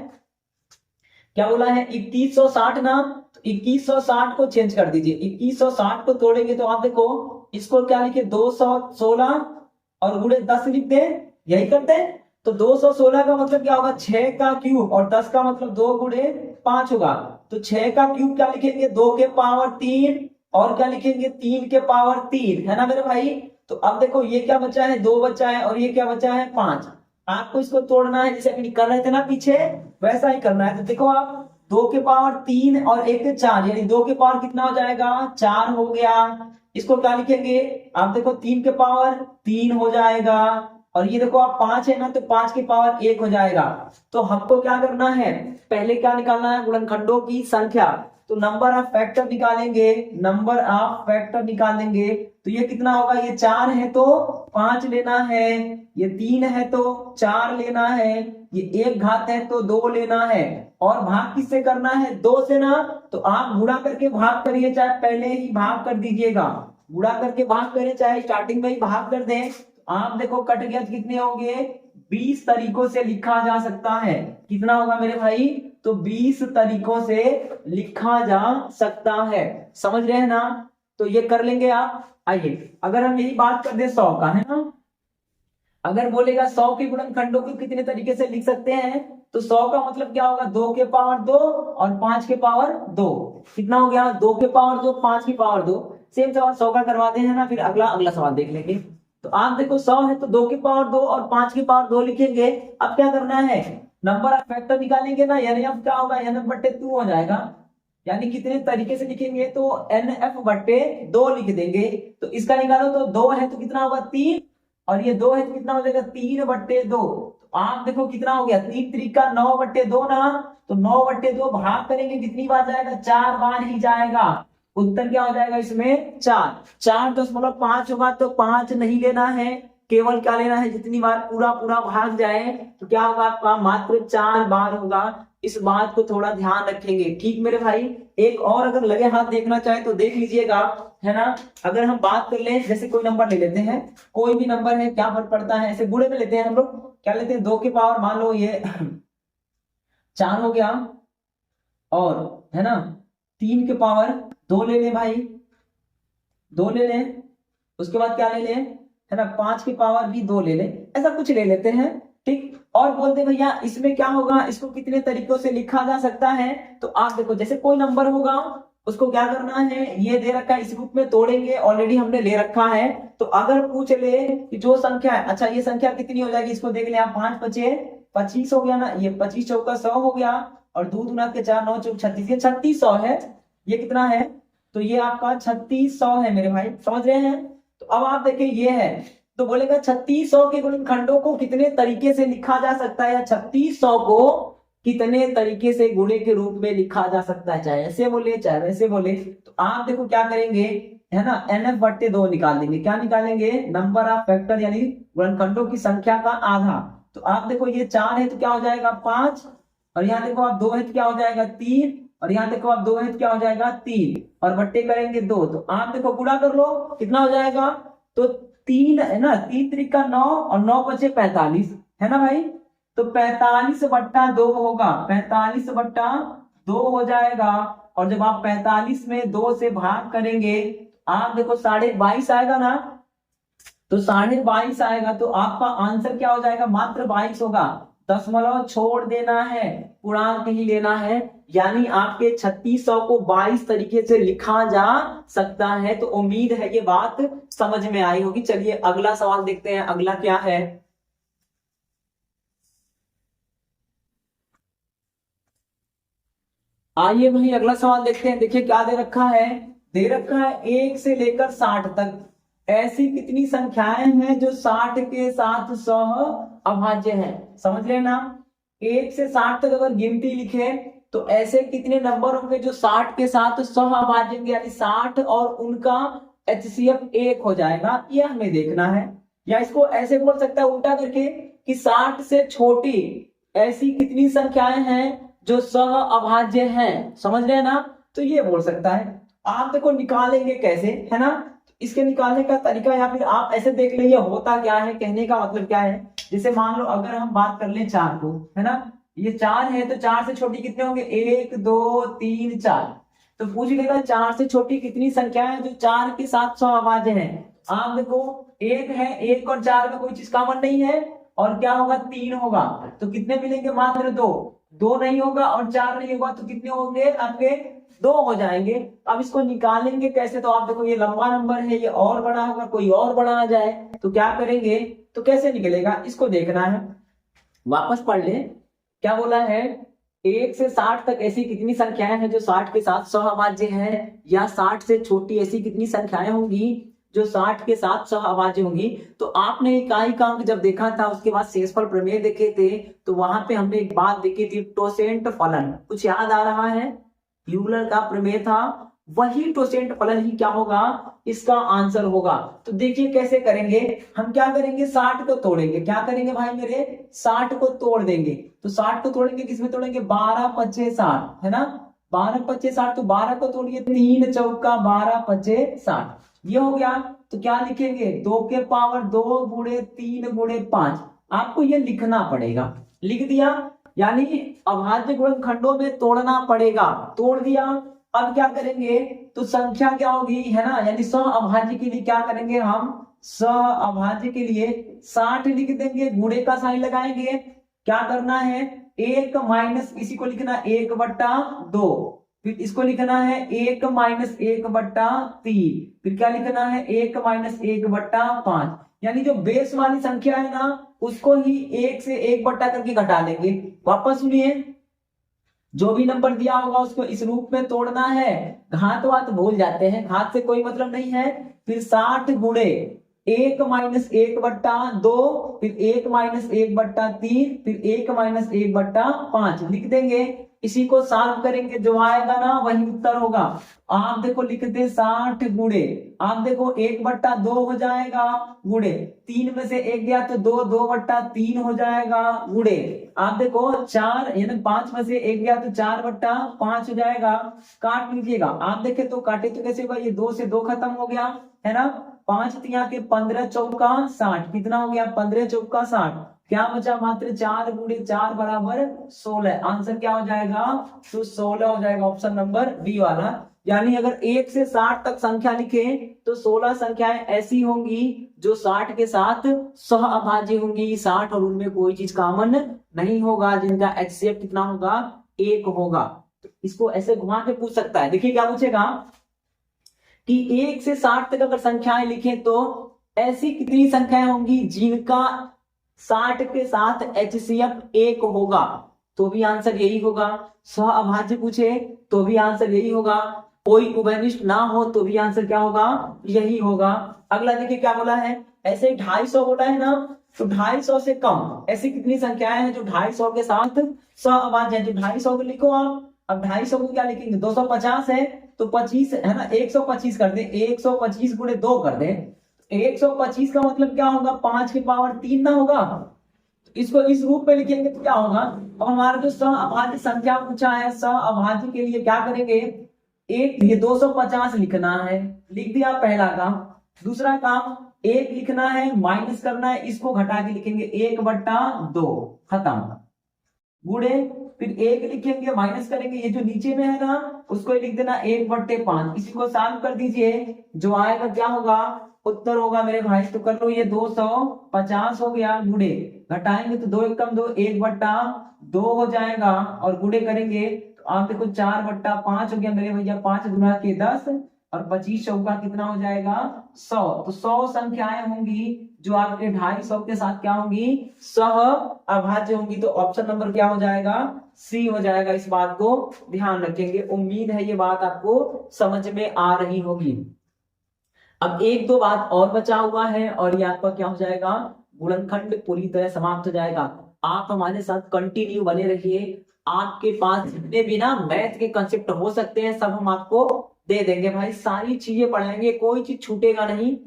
क्या बोला है 2160 ना, तो 2160 को चेंज कर दीजिए, 2160 को तोड़ेंगे तो आप देखो इसको क्या लिखे 216 और गुणे 10 लिख दे, यही करते हैं। तो 216 का मतलब क्या होगा 6 का क्यूब, और 10 का मतलब 2 गुणे 5 होगा। तो 6 का क्यूब क्या लिखेंगे 2 के पावर 3, और क्या लिखेंगे 3 के पावर 3, है ना मेरे भाई। तो अब देखो ये क्या बचा है 2 बचा है, और ये क्या बचा है 5। आपको इसको तोड़ना है, जैसे अपनी कर रहे थे ना पीछे, वैसा ही करना है। तो देखो आप 2 के पावर 3 और 1 के 4, यानी 2 के पावर कितना हो जाएगा 4 हो गया। इसको क्या लिखेंगे, आप देखो 3 के पावर 3 हो जाएगा, और ये देखो आप 5 है ना, तो 5 के पावर 1 हो जाएगा। तो हमको क्या करना है, पहले क्या निकालना है गुणनखंडों की संख्या। तो नंबर ऑफ फैक्टर निकालेंगे, नंबर ऑफ फैक्टर निकालेंगे, तो ये कितना होगा, ये 4 है तो 5 लेना है, ये 3 है तो 4 लेना है, ये 1 घात है तो 2 लेना है, और भाग किससे करना है 2 से ना। तो आप गुणा करके भाग करिए, चाहे पहले ही भाग कर दीजिएगा, गुणा करके भाग करें चाहे स्टार्टिंग में ही भाग कर दें। आप देखो कट गया तो कितने होंगे 20 तरीकों से लिखा जा सकता है। कितना होगा मेरे भाई, तो 20 तरीकों से लिखा जा सकता है। समझ रहे हैं ना, तो ये कर लेंगे आप। आइए अगर हम यही बात कर दे 100 का, है ना, अगर बोलेगा 100 के गुणनखंडों को कितने तरीके से लिख सकते हैं, तो 100 का मतलब क्या होगा, 2 के पावर 2 और 5 के पावर 2। कितना हो गया, 2 के पावर 2, 5 की पावर 2। सेम सवाल 100 का करवाते हैं ना, फिर अगला अगला सवाल देख लेंगे। तो आप देखो 100 है तो 2 की पावर 2 और 5 की पावर 2 लिखेंगे। अब क्या करना है, नंबर ऑफ फैक्टर निकालेंगे ना, यानी अब क्या होगा, एन एफ बट्टे 2 हो जाएगा। यानी कितने तरीके से लिखेंगे, तो एन एफ बट्टे 2 लिख देंगे। तो इसका निकालो, तो 2 है तो कितना होगा 3, और ये 2 है तो कितना हो जाएगा 3/2। तो आप देखो कितना हो गया, 3 3 का 9/2 ना, तो 9/2 भाग करेंगे कितनी बार जाएगा, 4 बार ही जाएगा। उत्तर क्या हो जाएगा इसमें, 4। 4.5 होगा तो 5 नहीं लेना है, केवल क्या लेना है, जितनी बार पूरा पूरा भाग जाए तो क्या होगा आपका, मात्र 4 बार होगा। इस बात को थोड़ा ध्यान रखेंगे, ठीक मेरे भाई। एक और अगर लगे हाथ देखना चाहे तो देख लीजिएगा, है ना। अगर हम बात कर ले, जैसे कोई नंबर ले लेते हैं, कोई भी नंबर है, क्या फर्क पड़ता है, ऐसे गुणे में लेते हैं हम लोग, क्या लेते हैं, 2 के पावर मान लो ये 4 हो गया, और है ना 3 के पावर 2 ले ले भाई, 2 ले ले। उसके बाद क्या ले ले, है ना 5 की पावर भी 2 ले ले, ऐसा कुछ ले लेते हैं, ठीक। और बोलते भैया इसमें क्या होगा, इसको कितने तरीकों से लिखा जा सकता है। तो आप देखो, जैसे कोई नंबर होगा उसको क्या करना है, ये दे रखा है इस रूप में तोड़ेंगे, ऑलरेडी हमने ले रखा है। तो अगर पूछ ले कि जो संख्या है, अच्छा ये संख्या कितनी हो जाएगी, इसको देख ले आप, 5 5 25 हो गया ना, ये 25 चौका 100 हो गया, और 2 दूना के 4 9 चौक 36, ये 3600 है। ये कितना है, तो ये आपका 3600 है मेरे भाई, समझ रहे हैं। तो अब आप देखिए ये है, तो बोलेगा 3600 के गुणनखंडों को कितने तरीके से लिखा जा सकता है, या 3600 को कितने तरीके से गुणे के रूप में लिखा जा सकता है, चाहे ऐसे बोले चाहे वैसे बोले। तो आप देखो क्या करेंगे, है ना, NF/2 निकाल देंगे। क्या निकालेंगे, नंबर ऑफ फैक्टर, यानी गुणनखंडों की संख्या का आधा। तो आप देखो ये 4 है तो क्या हो जाएगा 5, और यहाँ देखो आप 2 है तो क्या हो जाएगा 3, और यहाँ देखो आप 2 है तो क्या हो जाएगा 3, और बट्टे करेंगे 2। तो आप देखो गुणा कर लो, कितना हो जाएगा, तो 3 है ना, 3 3 का 9, और 9 बचे 45, है ना भाई। तो 45/2 होगा, 45/2 हो जाएगा। और जब आप 45 में 2 से भाग करेंगे, आप देखो 22.5 आएगा ना, तो 22.5 आएगा, तो आपका आंसर क्या हो जाएगा, मात्र 22 होगा। दशमलव छोड़ देना है, पूर्णांक ही लेना है। यानी आपके 3600 को 22 तरीके से लिखा जा सकता है। तो उम्मीद है ये बात समझ में आई होगी। चलिए अगला सवाल देखते हैं, अगला क्या है। आइए भाई अगला सवाल देखते हैं। देखिए क्या दे रखा है, दे रखा है 1 से लेकर 60 तक ऐसी कितनी संख्याएं हैं जो 60 के साथ सह अभाज्य हैं। समझ रहे ना, 1 से 60 तक अगर गिनती लिखे तो ऐसे कितने नंबर होंगे जो 60 के साथ सह अभाज्य होंगे, यानी 60 और उनका HCF 1 हो जाएगा, ये हमें देखना है। या इसको ऐसे बोल सकता है उल्टा करके कि 60 से छोटी ऐसी कितनी संख्याएं हैं जो सह अभाज्य हैं। समझ रहे हैं ना, तो ये बोल सकता है। आप देखो निकालेंगे कैसे, है ना, इसके निकालने का तरीका, या फिर आप ऐसे देख लीजिए होता क्या है, कहने का मतलब क्या है। जैसे मान लो अगर हम बात कर ले 4 को, है ना, ये 4 है तो 4 से छोटी कितने होंगे, 1 2 3 4। तो पूछ लेगा 4 से छोटी कितनी संख्या है जो 4 के साथ सह अभाज्य है। आप देखो 1 है, 1 और 4 में कोई चीज कॉमन नहीं है, और क्या होगा 3 होगा, तो कितने मिलेंगे, मात्र 2। 2 नहीं होगा और 4 नहीं होगा, तो कितने होंगे आपके, 2 हो जाएंगे। अब इसको निकालेंगे कैसे, तो आप देखो ये लंबा नंबर है, ये और बड़ा होगा, कोई और बड़ा आ जाए तो क्या करेंगे, तो कैसे निकलेगा, इसको देखना है। वापस पढ़ ले, क्या बोला है, 1 से 60 तक ऐसी कितनी संख्याएं हैं जो 60 के साथ सहअभाज्य हैं, या 60 से छोटी ऐसी कितनी संख्याएं होंगी जो 60 के साथ सहअभाज्य होंगी। तो आपने इकाई का अंक जब देखा था, उसके बाद शेषफल प्रमेय देखे थे, तो वहां पे हमने एक बात देखी थी, टोसेंट फलन, कुछ याद आ रहा है, यूलर का प्रमेय था, वही टोसेंट फलन ही क्या होगा, इसका आंसर होगा। तो देखिए कैसे करेंगे, हम क्या करेंगे, 60 को तोड़ेंगे, क्या करेंगे भाई मेरे, 60 को तोड़ देंगे। तो 60 को तोड़ेंगे, किसमें तोड़ेंगे, 12 5 60, है ना, 12 5 60, तो 12 को तोड़िए, 3 चौका 12 5 60, ये हो गया। तो क्या लिखेंगे, 2 के पावर 2 गुणे 3 गुणे 5, आपको ये लिखना पड़ेगा, लिख दिया, यानी अभाज्य गुणनखंडों में तोड़ना पड़ेगा, तोड़ दिया। अब क्या करेंगे, तो संख्या क्या होगी, है ना, यानी सह अभाज्य के लिए क्या करेंगे हम, सहअभाज्य के लिए 60 लिख देंगे, गुणे का साइन लगाएंगे। क्या करना है, 1 माइनस इसी को लिखना 1/2, फिर इसको लिखना है 1 माइनस 1/3, फिर क्या लिखना है 1 माइनस 1/5। यानी जो बेस वाली संख्या है ना उसको ही 1 से 1 करके घटा लेंगे। वापस सुनिए, जो भी नंबर दिया होगा उसको इस रूप में तोड़ना है। घात वात भूल जाते हैं, घात से कोई मतलब नहीं है। फिर 60 गुणे 1 माइनस 1/2, फिर 1 माइनस 1/3, फिर 1 माइनस 1/5 लिख देंगे। इसी को सॉल्व करेंगे, जो आएगा ना वही उत्तर होगा। आप देखो लिखते 60 गुणे, आप देखो 1/2 हो जाएगा, गुणे 3 में से 1 गया तो 2/3 हो जाएगा, गुणे आप देखो 4 यानी 5 में से 1 गया तो 4/5 हो जाएगा। काट लीजिएगा, आप देखे तो काटे तो कैसे होगा, ये 2 से 2 खत्म हो गया है ना। 5 तिया के 15 चौका 60, कितना हो गया 15 चौका 60, क्या बचा मात्र 4 गुणे 4 बराबर 16। आंसर क्या हो जाएगा, तो 16 हो जाएगा, ऑप्शन नंबर बी वाला। यानी अगर 1 से 60 तक संख्या लिखे तो 16 संख्याएं ऐसी होंगी जो 60 के साथ सहअभाज्य होंगी, 60 और उनमें कोई चीज कॉमन नहीं होगा, जिनका HCF कितना होगा 1 होगा। तो इसको ऐसे घुमा के पूछ सकता है। देखिए क्या पूछेगा कि 1 से 60 तक अगर संख्याएं लिखें तो ऐसी कितनी संख्याएं होंगी जिनका 60 के साथ HCF 1 होगा, तो भी आंसर यही होगा। सहअभाज्य पूछे तो भी आंसर यही होगा, कोई उभयनिष्ठ ना हो तो भी आंसर क्या होगा, यही होगा। अगला देखिए क्या बोला है, ऐसे 250 बोला है ना, तो 250 से कम ऐसी कितनी संख्याएं हैं जो 250 के साथ सहअभाज्य है। जो 250 को लिखो आप, अब 250 को क्या लिखेंगे, 250 है तो 25 है ना, 125 कर दे, 125 गुणे 2 कर दे। 125 का मतलब क्या होगा, 5 की पावर 3 ना होगा। इसको इस रूप में लिखेंगे तो क्या होगा। और हमारा जो सहअभाज्य संख्या पूछा है, सहअभाज्य के लिए क्या करेंगे, एक ये 250 लिखना है, लिख दिया पहला काम। दूसरा काम 1 लिखना है, माइनस करना है, इसको घटा के लिखेंगे 1/2, खत्म। गुणे फिर 1 लिखेंगे, माइनस करेंगे, ये जो नीचे में है ना उसको लिख देना 1/5। इसी को सॉल्व कर दीजिए, जो आएगा क्या होगा, उत्तर होगा मेरे भाई। तो कर लो, ये 250 हो गया, गुणे घटाएंगे तो 2 एकम 2, 1/2 हो जाएगा, और गुणे करेंगे तो आप देखो 4/5 हो गया मेरे भैया, 5 गुना के 10 और 25 चौका कितना हो जाएगा 100। तो 100 संख्याएं होंगी जो आपके 250 के साथ क्या होंगी, सहअभाज्य होंगी। तो ऑप्शन नंबर क्या हो जाएगा, सी हो जाएगा। इस बात को ध्यान रखेंगे। उम्मीद है ये बात आपको समझ में आ रही होगी। अब 1-2 बात और बचा हुआ है और ये आपका क्या हो जाएगा, गुणनखंड पूरी तरह समाप्त हो जाएगा। आप हमारे साथ कंटिन्यू बने रहिए, आपके पास जितने भी ना मैथ के कंसेप्ट हो सकते हैं सब हम आपको दे देंगे भाई, सारी चीजें पढ़ाएंगे, कोई चीज छूटेगा नहीं।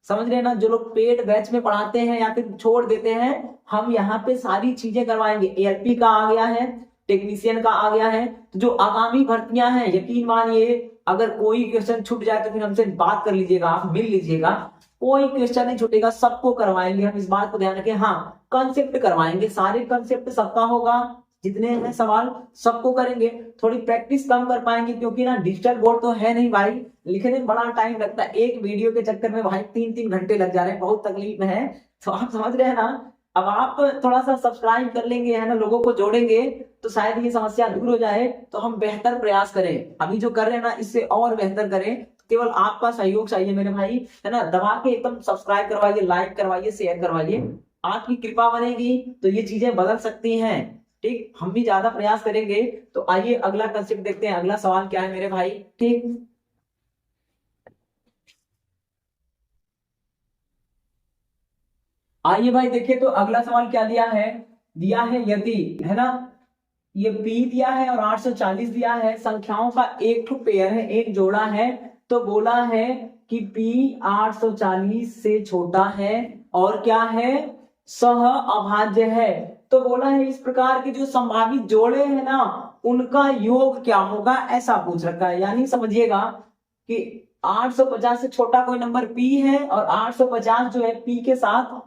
समझ रहे ना, जो लोग पेड बैच में पढ़ाते हैं या फिर छोड़ देते हैं, हम यहाँ पे सारी चीजें करवाएंगे। ALP का आ गया है, टेक्नीशियन का आ गया है, तो जो आगामी भर्तियां हैं यकीन मानिए अगर कोई क्वेश्चन छूट जाए तो फिर हमसे बात कर लीजिएगा, आप मिल लीजिएगा, कोई क्वेश्चन नहीं छूटेगा, सबको करवाएंगे हम। इस बात को ध्यान रखें। हाँ, कंसेप्ट करवाएंगे, सारे कंसेप्ट सबका होगा, जितने हैं सवाल सबको करेंगे। थोड़ी प्रैक्टिस कम कर पाएंगे क्योंकि ना डिजिटल बोर्ड तो है नहीं भाई, लिखने में बड़ा टाइम लगता है, एक वीडियो के चक्कर में भाई 3-3 घंटे लग जा रहे हैं, बहुत तकलीफ में है। तो आप समझ रहे हैं ना। अब आप थोड़ा सा सब्सक्राइब कर लेंगे है ना, लोगों को जोड़ेंगे तो शायद ये समस्या दूर हो जाए, तो हम बेहतर प्रयास करें। अभी जो कर रहे हैं ना इससे और बेहतर करें, केवल आपका सहयोग चाहिए मेरे भाई, है ना। दबा के एकदम सब्सक्राइब करवाइए, लाइक करवाइए, शेयर करवाइए, आपकी कृपा बनेगी तो ये चीजें बदल सकती हैं। ठीक, हम भी ज्यादा प्रयास करेंगे। तो आइए अगला कंसेप्ट देखते हैं, अगला सवाल क्या है मेरे भाई। ठीक, आइए भाई देखिए, तो अगला सवाल क्या दिया है यदि, है ना, ये P दिया है और 840 दिया है, संख्याओं का एक ठो पेयर है, एक जोड़ा है, तो बोला है कि P 840 से छोटा है और क्या है, सहअभाज्य है। तो बोला है इस प्रकार के जो संभावित जोड़े हैं ना उनका योग क्या होगा, ऐसा पूछ रखा है। यानी समझिएगा कि 850 से छोटा कोई नंबर P है और 850 जो है P के साथ,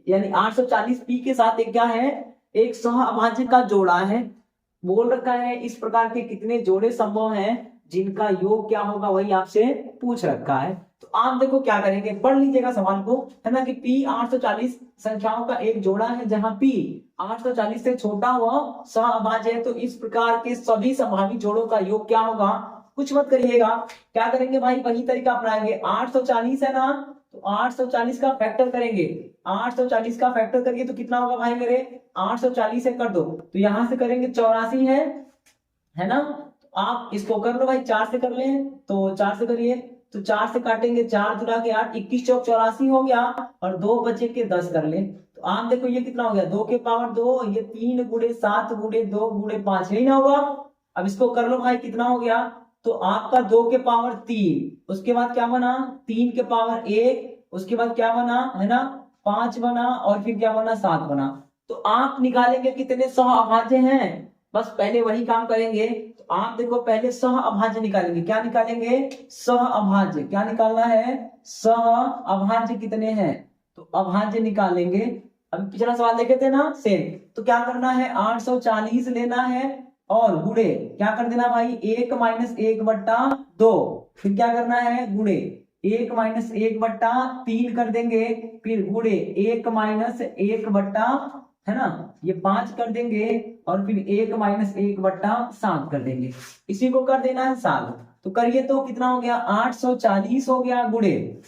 यानी 840 P के साथ एक क्या है, एक सहअभाज्य का जोड़ा है। बोल रखा है इस प्रकार के कितने जोड़े संभव हैं जिनका योग क्या होगा वही आपसे पूछ रखा है। तो आप देखो क्या करेंगे, पढ़ लीजिएगा सवाल को, है ना, कि P 840 संख्याओं का एक जोड़ा है जहां P 840 से छोटा हुआ सहअभाज्य है, तो इस प्रकार के सभी संभावित जोड़ों का योग क्या होगा। कुछ मत करिएगा, क्या करेंगे भाई, वही तरीका अपनाएंगे। 840 है ना, तो 840 का फैक्टर करेंगे, 840 का फैक्टर करिए तो कितना होगा भाई मेरे, 840 से कर दो तो यहां से करेंगे 84 है ना। तो आप इसको कर लो भाई, 4 से कर ले, तो 4 से करिए, तो 4 से काटेंगे, 4 दुना के 8, 21 चौक 84 हो गया, और 2 बचे के 10 कर ले। तो आप देखो ये कितना हो गया, 2 के पावर 2, ये 3 गुणे 7 गुणे 2 गुणे 5, यही ना होगा। अब इसको कर लो भाई, कितना हो गया, तो आपका 2 के पावर 3, उसके बाद क्या बना 3 के पावर 1, उसके बाद क्या बना, है ना, 5 बना, और फिर क्या बना 7 बना। तो आप निकालेंगे कितने सहअभाज्य हैं, बस पहले वही काम करेंगे। तो आप देखो पहले सहअभाज्य निकालेंगे, क्या निकालेंगे, सहअभाज्य, क्या निकालना है, सहअभाज्य कितने हैं, तो अभाज्य निकालेंगे। अभी पिछला सवाल देखे थे ना सेम, तो क्या करना है, 840 लेना है और गुणे क्या कर देना भाई, 1 माइनस 1/2, फिर क्या करना है गुणे 1 माइनस 1/3 कर देंगे, फिर गुणे 1 माइनस 1 है ना, ये 5 कर देंगे, और फिर 1 माइनस 1/7 कर देंगे, इसी को कर देना है 7। तो करिए तो कितना हो गया, 840 हो गया गुणे,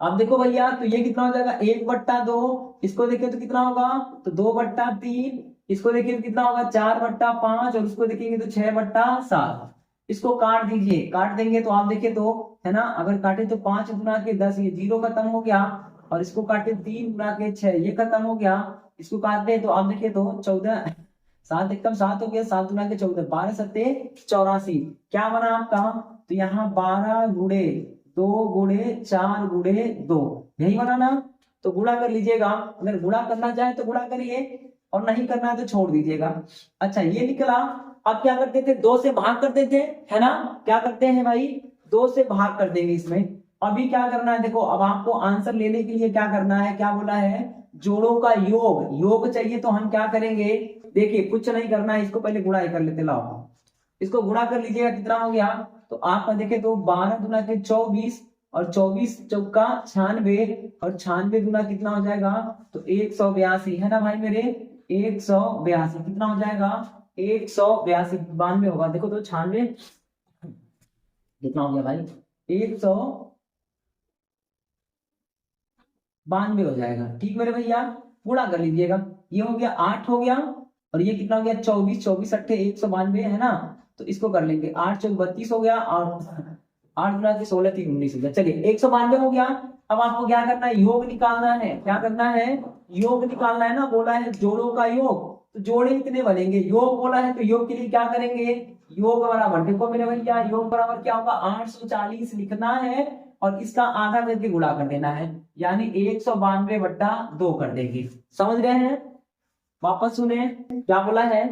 अब देखो भैया तो ये कितना हो जाएगा, 1/2, इसको देखिए तो कितना होगा, तो 2/3, इसको देखिए तो कितना होगा 4/5, और इसको देखेंगे तो 6/7। इसको काट दीजिए, काट देंगे तो आप देखिए तो, है ना, अगर काटे तो 5 गुना के 10, ये 0 खत्म हो गया, और इसको काटे 3 गुना के 6, ये खत्म हो गया, इसको काटते तो आप देखिए तो 14, 7 एकदम 7 हो गया, 7 गुना के 14, 12 सत्ते 84, क्या बना आपका, तो यहाँ 12 गुणे 2 गुणे 4 गुणे 2, यही बना ना। तो गुणा कर लीजिएगा, अगर गुणा करना चाहे तो गुणा करिए, और नहीं करना है तो छोड़ दीजिएगा। अच्छा ये निकला, अब क्या करते थे, 2 से भाग करते थे, है ना, क्या करते हैं भाई, 2 से भाग कर देंगे इसमें। अभी क्या करना है, देखो अब आपको आंसर लेने के लिए क्या करना है, क्या बोला है, जोड़ों का योग, योग चाहिए, तो हम क्या करेंगे, देखिए कुछ नहीं करना है, इसको पहले गुणा ही कर लेते, लाओ इसको गुणा कर लीजिएगा, कितना हो गया, तो आपका देखे तो 12 गुना के 24, और 24 चौका 96, और 96 गुना कितना हो जाएगा, तो 182, है ना भाई मेरे, 182 कितना हो जाएगा, 182, 92 होगा, देखो तो 96 कितना हो गया भाई, 192 हो जाएगा। ठीक मेरे भैया, गुणा कर लीजिएगा, ये हो गया 8 हो गया, और ये कितना हो गया 24, 24 अट्ठे 192, है ना, तो इसको कर लेंगे, 8 चौक 32 हो गया, और 8 गुना के 16 3 19 हो गया, चलिए 192 हो गया। अब आपको क्या करना है, योग निकालना है, क्या करना है, योग निकालना है ना, बोला है जोड़ों का योग, तो जोड़े कितने बनेंगे, योग बोला है, तो योग के लिए क्या करेंगे, योग बराबर, देखो मेरे भैया योग बराबर क्या होगा, 840 लिखना है, और इसका आधा करके गुणा कर देना है, यानी 192/2 कर देंगे, समझ रहे हैं। वापस सुने क्या बोला है,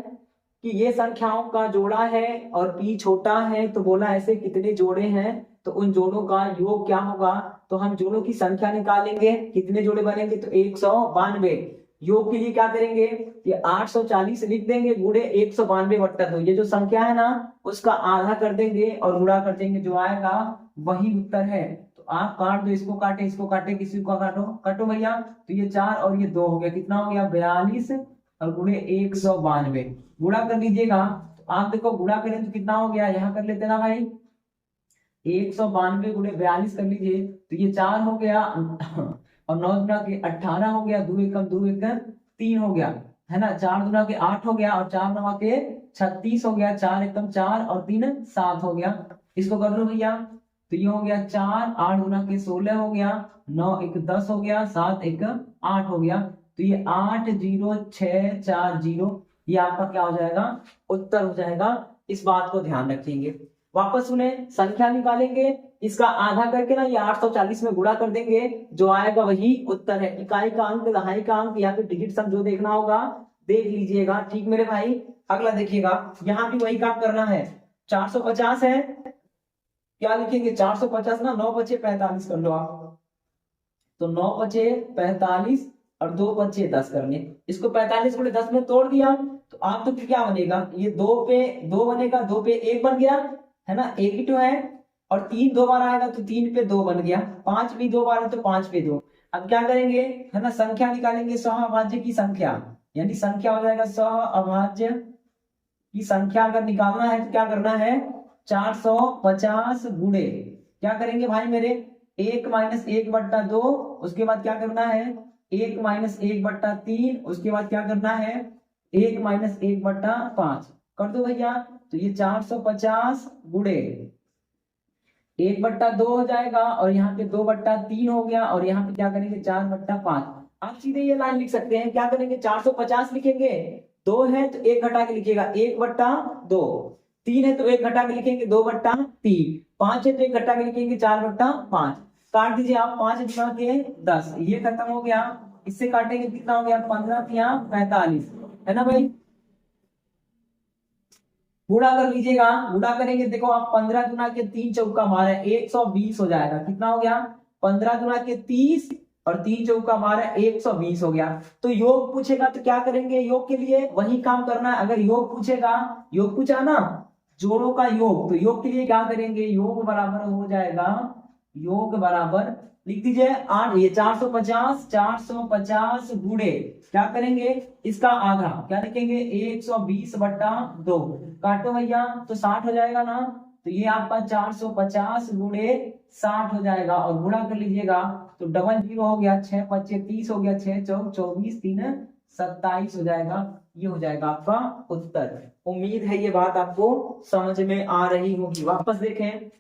कि ये संख्याओं का जोड़ा है और p छोटा है, तो बोला ऐसे कितने जोड़े हैं, तो उन जोड़ों का योग क्या होगा, तो हम जोड़ों की संख्या निकालेंगे, कितने जोड़े बनेंगे, तो 192। योग के लिए क्या करेंगे, ये 840 लिख देंगे गुणे 192/2, ये जो संख्या है ना उसका आधा कर देंगे और गुणा कर देंगे, जो आएगा वही उत्तर है। तो आप काट दो, इसको काटे किसी को काटो, काटो भैया, तो ये 4 और ये 2 हो गया, कितना हो गया 42, और गुणे 192, गुणा कर लीजिएगा। तो आप देखो गुणा करें तो कितना हो गया, यहाँ कर लेते ना भाई, 192 गुणे 42 कर लीजिए, तो ये 4 हो गया, और 9 गुना के 18 हो गया, 2 एकम 2 एकम 3 हो गया, है ना, 4 गुना के 8 हो गया, और 4 9 के 36 हो गया, 4 एकम 4 और 3 7 हो गया, इसको कर लो भैया, तो ये हो गया 4, 8 गुना के 16 हो गया, 9 1 10 हो गया, 7 1 8 हो गया, तो ये 80640, ये आपका क्या हो जाएगा, उत्तर हो जाएगा। इस बात को ध्यान रखेंगे। वापस सुने, संख्या निकालेंगे, इसका आधा करके ना ये 840 में गुणा कर देंगे, जो आएगा वही उत्तर है। इकाई का अंक, दहाई का अंक, या फिर डिजिट सम जो देखना होगा देख लीजिएगा। ठीक मेरे भाई, अगला देखिएगा, यहाँ भी वही काम करना है। 450 है, क्या लिखेंगे 450 ना, 9 बचे 45 कर लो आप, तो 9 बचे 45 और 2 बचे 10 करने, इसको 45 गुणे 10 में तोड़ दिया, तो आप तो फिर क्या बनेगा, ये 2 पे 2 बनेगा, 2 पे 1 बन गया, है ना, एक ही तो है। और 3 दो बार आएगा तो 3 पे 2 बन गया, 5 भी 2 बार है तो 5 पे 2। अब क्या करेंगे, है ना, संख्या निकालेंगे, सहअभाज्य की संख्या, यानी संख्या हो जाएगा सहअभाज्य की संख्या अगर निकालना है तो क्या करना है, 450 गुणे क्या करेंगे भाई मेरे, 1 माइनस 1/2, उसके बाद क्या करना है 1 माइनस 1/3, उसके बाद क्या करना है 1 माइनस 1/5 कर दो भैया। तो ये 450 गुणे 1/2 हो जाएगा, और यहाँ पे 2/3 हो गया, और यहाँ पे क्या करेंगे 4/5। आप सीधे ये लाइन लिख सकते हैं, क्या करेंगे 450 लिखेंगे, 2 है तो 1 घटा के लिखिएगा 1/2, 3 है तो 1 घटा के लिखेंगे 2/3, 5 है तो 1 घटा के लिखेंगे 4/5। काट दीजिए आप, 5 गुणा के 10, ये खत्म हो गया। इससे काटेंगे कितना हो गया, 15 या 45, है ना भाई। गुणा कर लीजिएगा, गुणा करेंगे, देखो आप 15 गुना के 3 चौका 12, 120 हो जाएगा। कितना हो गया, 15 गुना के 30 और 3 चौका 12, 120 हो गया। तो योग पूछेगा तो क्या करेंगे, योग के लिए वही काम करना है। अगर योग पूछेगा, योग पूछा ना जोड़ों का योग, तो योग के लिए क्या करेंगे, योग बराबर हो जाएगा, योग बराबर लिख दीजिए 8, ये 450 गुणे क्या करेंगे इसका आधा, क्या लिखेंगे 120/2, काटो भैया तो 60 हो जाएगा ना। तो ये आपका 450 गुणे 60 हो जाएगा, और गुणा कर लीजिएगा तो डबल 0 हो गया, 6 5 30 हो गया, 6 चौक 24, 3 27 हो जाएगा। ये हो जाएगा आपका उत्तर। उम्मीद है ये बात आपको समझ में आ रही होगी। वापस देखें,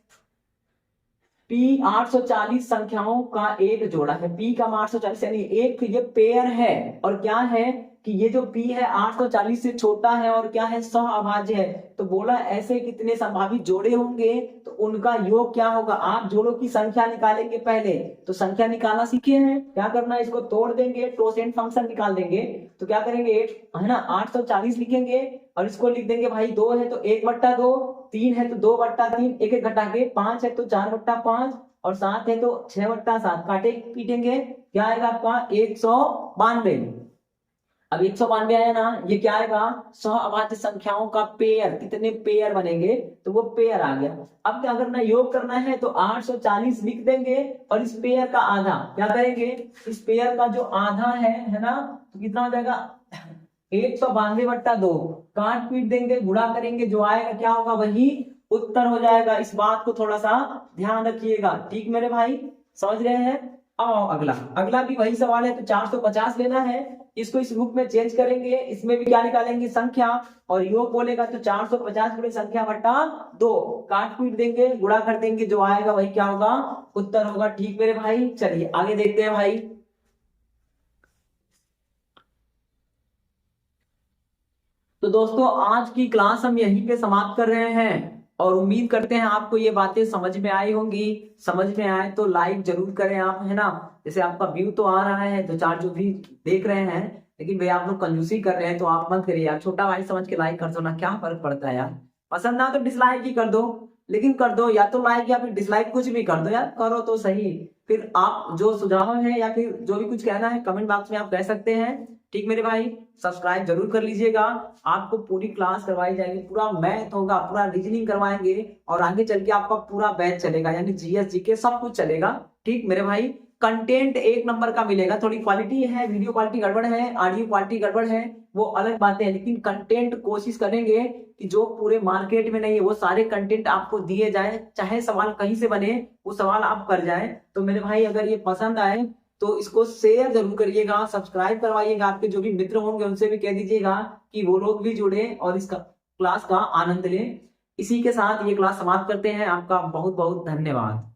P 840 संख्याओं का एक जोड़ा है, P का 840 यानी एक ये पेयर है, और क्या है कि ये जो P है 840 से छोटा है और क्या है सहअभाज्य है। तो बोला ऐसे कितने संभावित जोड़े होंगे तो उनका योग क्या होगा। आप जोड़ों की संख्या निकालेंगे पहले, तो संख्या निकालना सीखे हैं, क्या करना है इसको तोड़ देंगे, टोसेंट फंक्शन निकाल देंगे। तो क्या करेंगे 8 है ना 840 लिखेंगे, और इसको लिख देंगे भाई 2 है तो 1/2, 3 है तो 2/3, एक एक घटा के, 5 है तो 4/5, और 7 है तो 6/7, काटे पीटेंगे क्या आएगा आपका 192। अब 192 आया ना, ये क्या आएगा सहअभाज्य संख्याओं का पेयर, कितने पेयर बनेंगे तो वो पेयर आ गया। अब क्या करना है, योग करना है तो 840 लिख देंगे, और इस पेयर का आधा क्या करेंगे, इस पेयर का जो आधा है ना, तो कितना हो जाएगा 192/2, काट पीट देंगे, गुणा करेंगे, जो आएगा क्या होगा वही उत्तर हो जाएगा। इस बात को थोड़ा सा ध्यान रखिएगा, ठीक मेरे भाई, समझ रहे हैं। अब आओ अगला, अगला भी वही सवाल है, तो 450 लेना है, इसको इस रूप में चेंज करेंगे, इसमें भी क्या निकालेंगे संख्या, और योग बोलेगा तो 450 गुणे संख्या बटा 2, काट पीट देंगे, गुणा कर देंगे, जो आएगा वही क्या होगा उत्तर होगा। ठीक मेरे भाई, चलिए आगे देखते हैं भाई। तो दोस्तों आज की क्लास हम यहीं पे समाप्त कर रहे हैं, और उम्मीद करते हैं आपको ये बातें समझ में आई होंगी। समझ में आए तो लाइक जरूर करें आप, है ना। जैसे आपका व्यू तो आ रहा है, तो 4 जो भी देख रहे हैं, लेकिन भाई आप लोग कंजूसी कर रहे हैं तो आप मत करिए यार, छोटा भाई समझ के लाइक कर दो ना, क्या फर्क पड़ता है यार। पसंद ना तो डिसलाइक ही कर दो, लेकिन कर दो, या तो लाइक या फिर डिसलाइक, कुछ भी कर दो यार, करो तो सही। फिर आप जो सुझाव है या फिर जो भी कुछ कहना है कमेंट बॉक्स में आप कह सकते हैं। ठीक मेरे भाई, सब्सक्राइब जरूर कर लीजिएगा। आपको पूरी क्लास करवाई जाएगी, पूरा मैथ होगा, पूरा रीजनिंग करवाएंगे, और आगे चल के आपका पूरा बैच चलेगा, यानी जीएस जीके सब कुछ चलेगा। ठीक मेरे भाई, कंटेंट 1 नंबर का मिलेगा। थोड़ी क्वालिटी है, वीडियो क्वालिटी गड़बड़ है, ऑडियो क्वालिटी गड़बड़ है, वो अलग बातें हैं, लेकिन कंटेंट कोशिश करेंगे कि जो पूरे मार्केट में नहीं है वो सारे कंटेंट आपको दिए जाए, चाहे सवाल कहीं से बने वो सवाल आप कर जाए। तो मेरे भाई अगर ये पसंद आए तो इसको शेयर जरूर करिएगा, सब्सक्राइब करवाइएगा, आपके जो भी मित्र होंगे उनसे भी कह दीजिएगा कि वो लोग भी जुड़े और इस क्लास का आनंद लें। इसी के साथ ये क्लास समाप्त करते हैं। आपका बहुत बहुत धन्यवाद।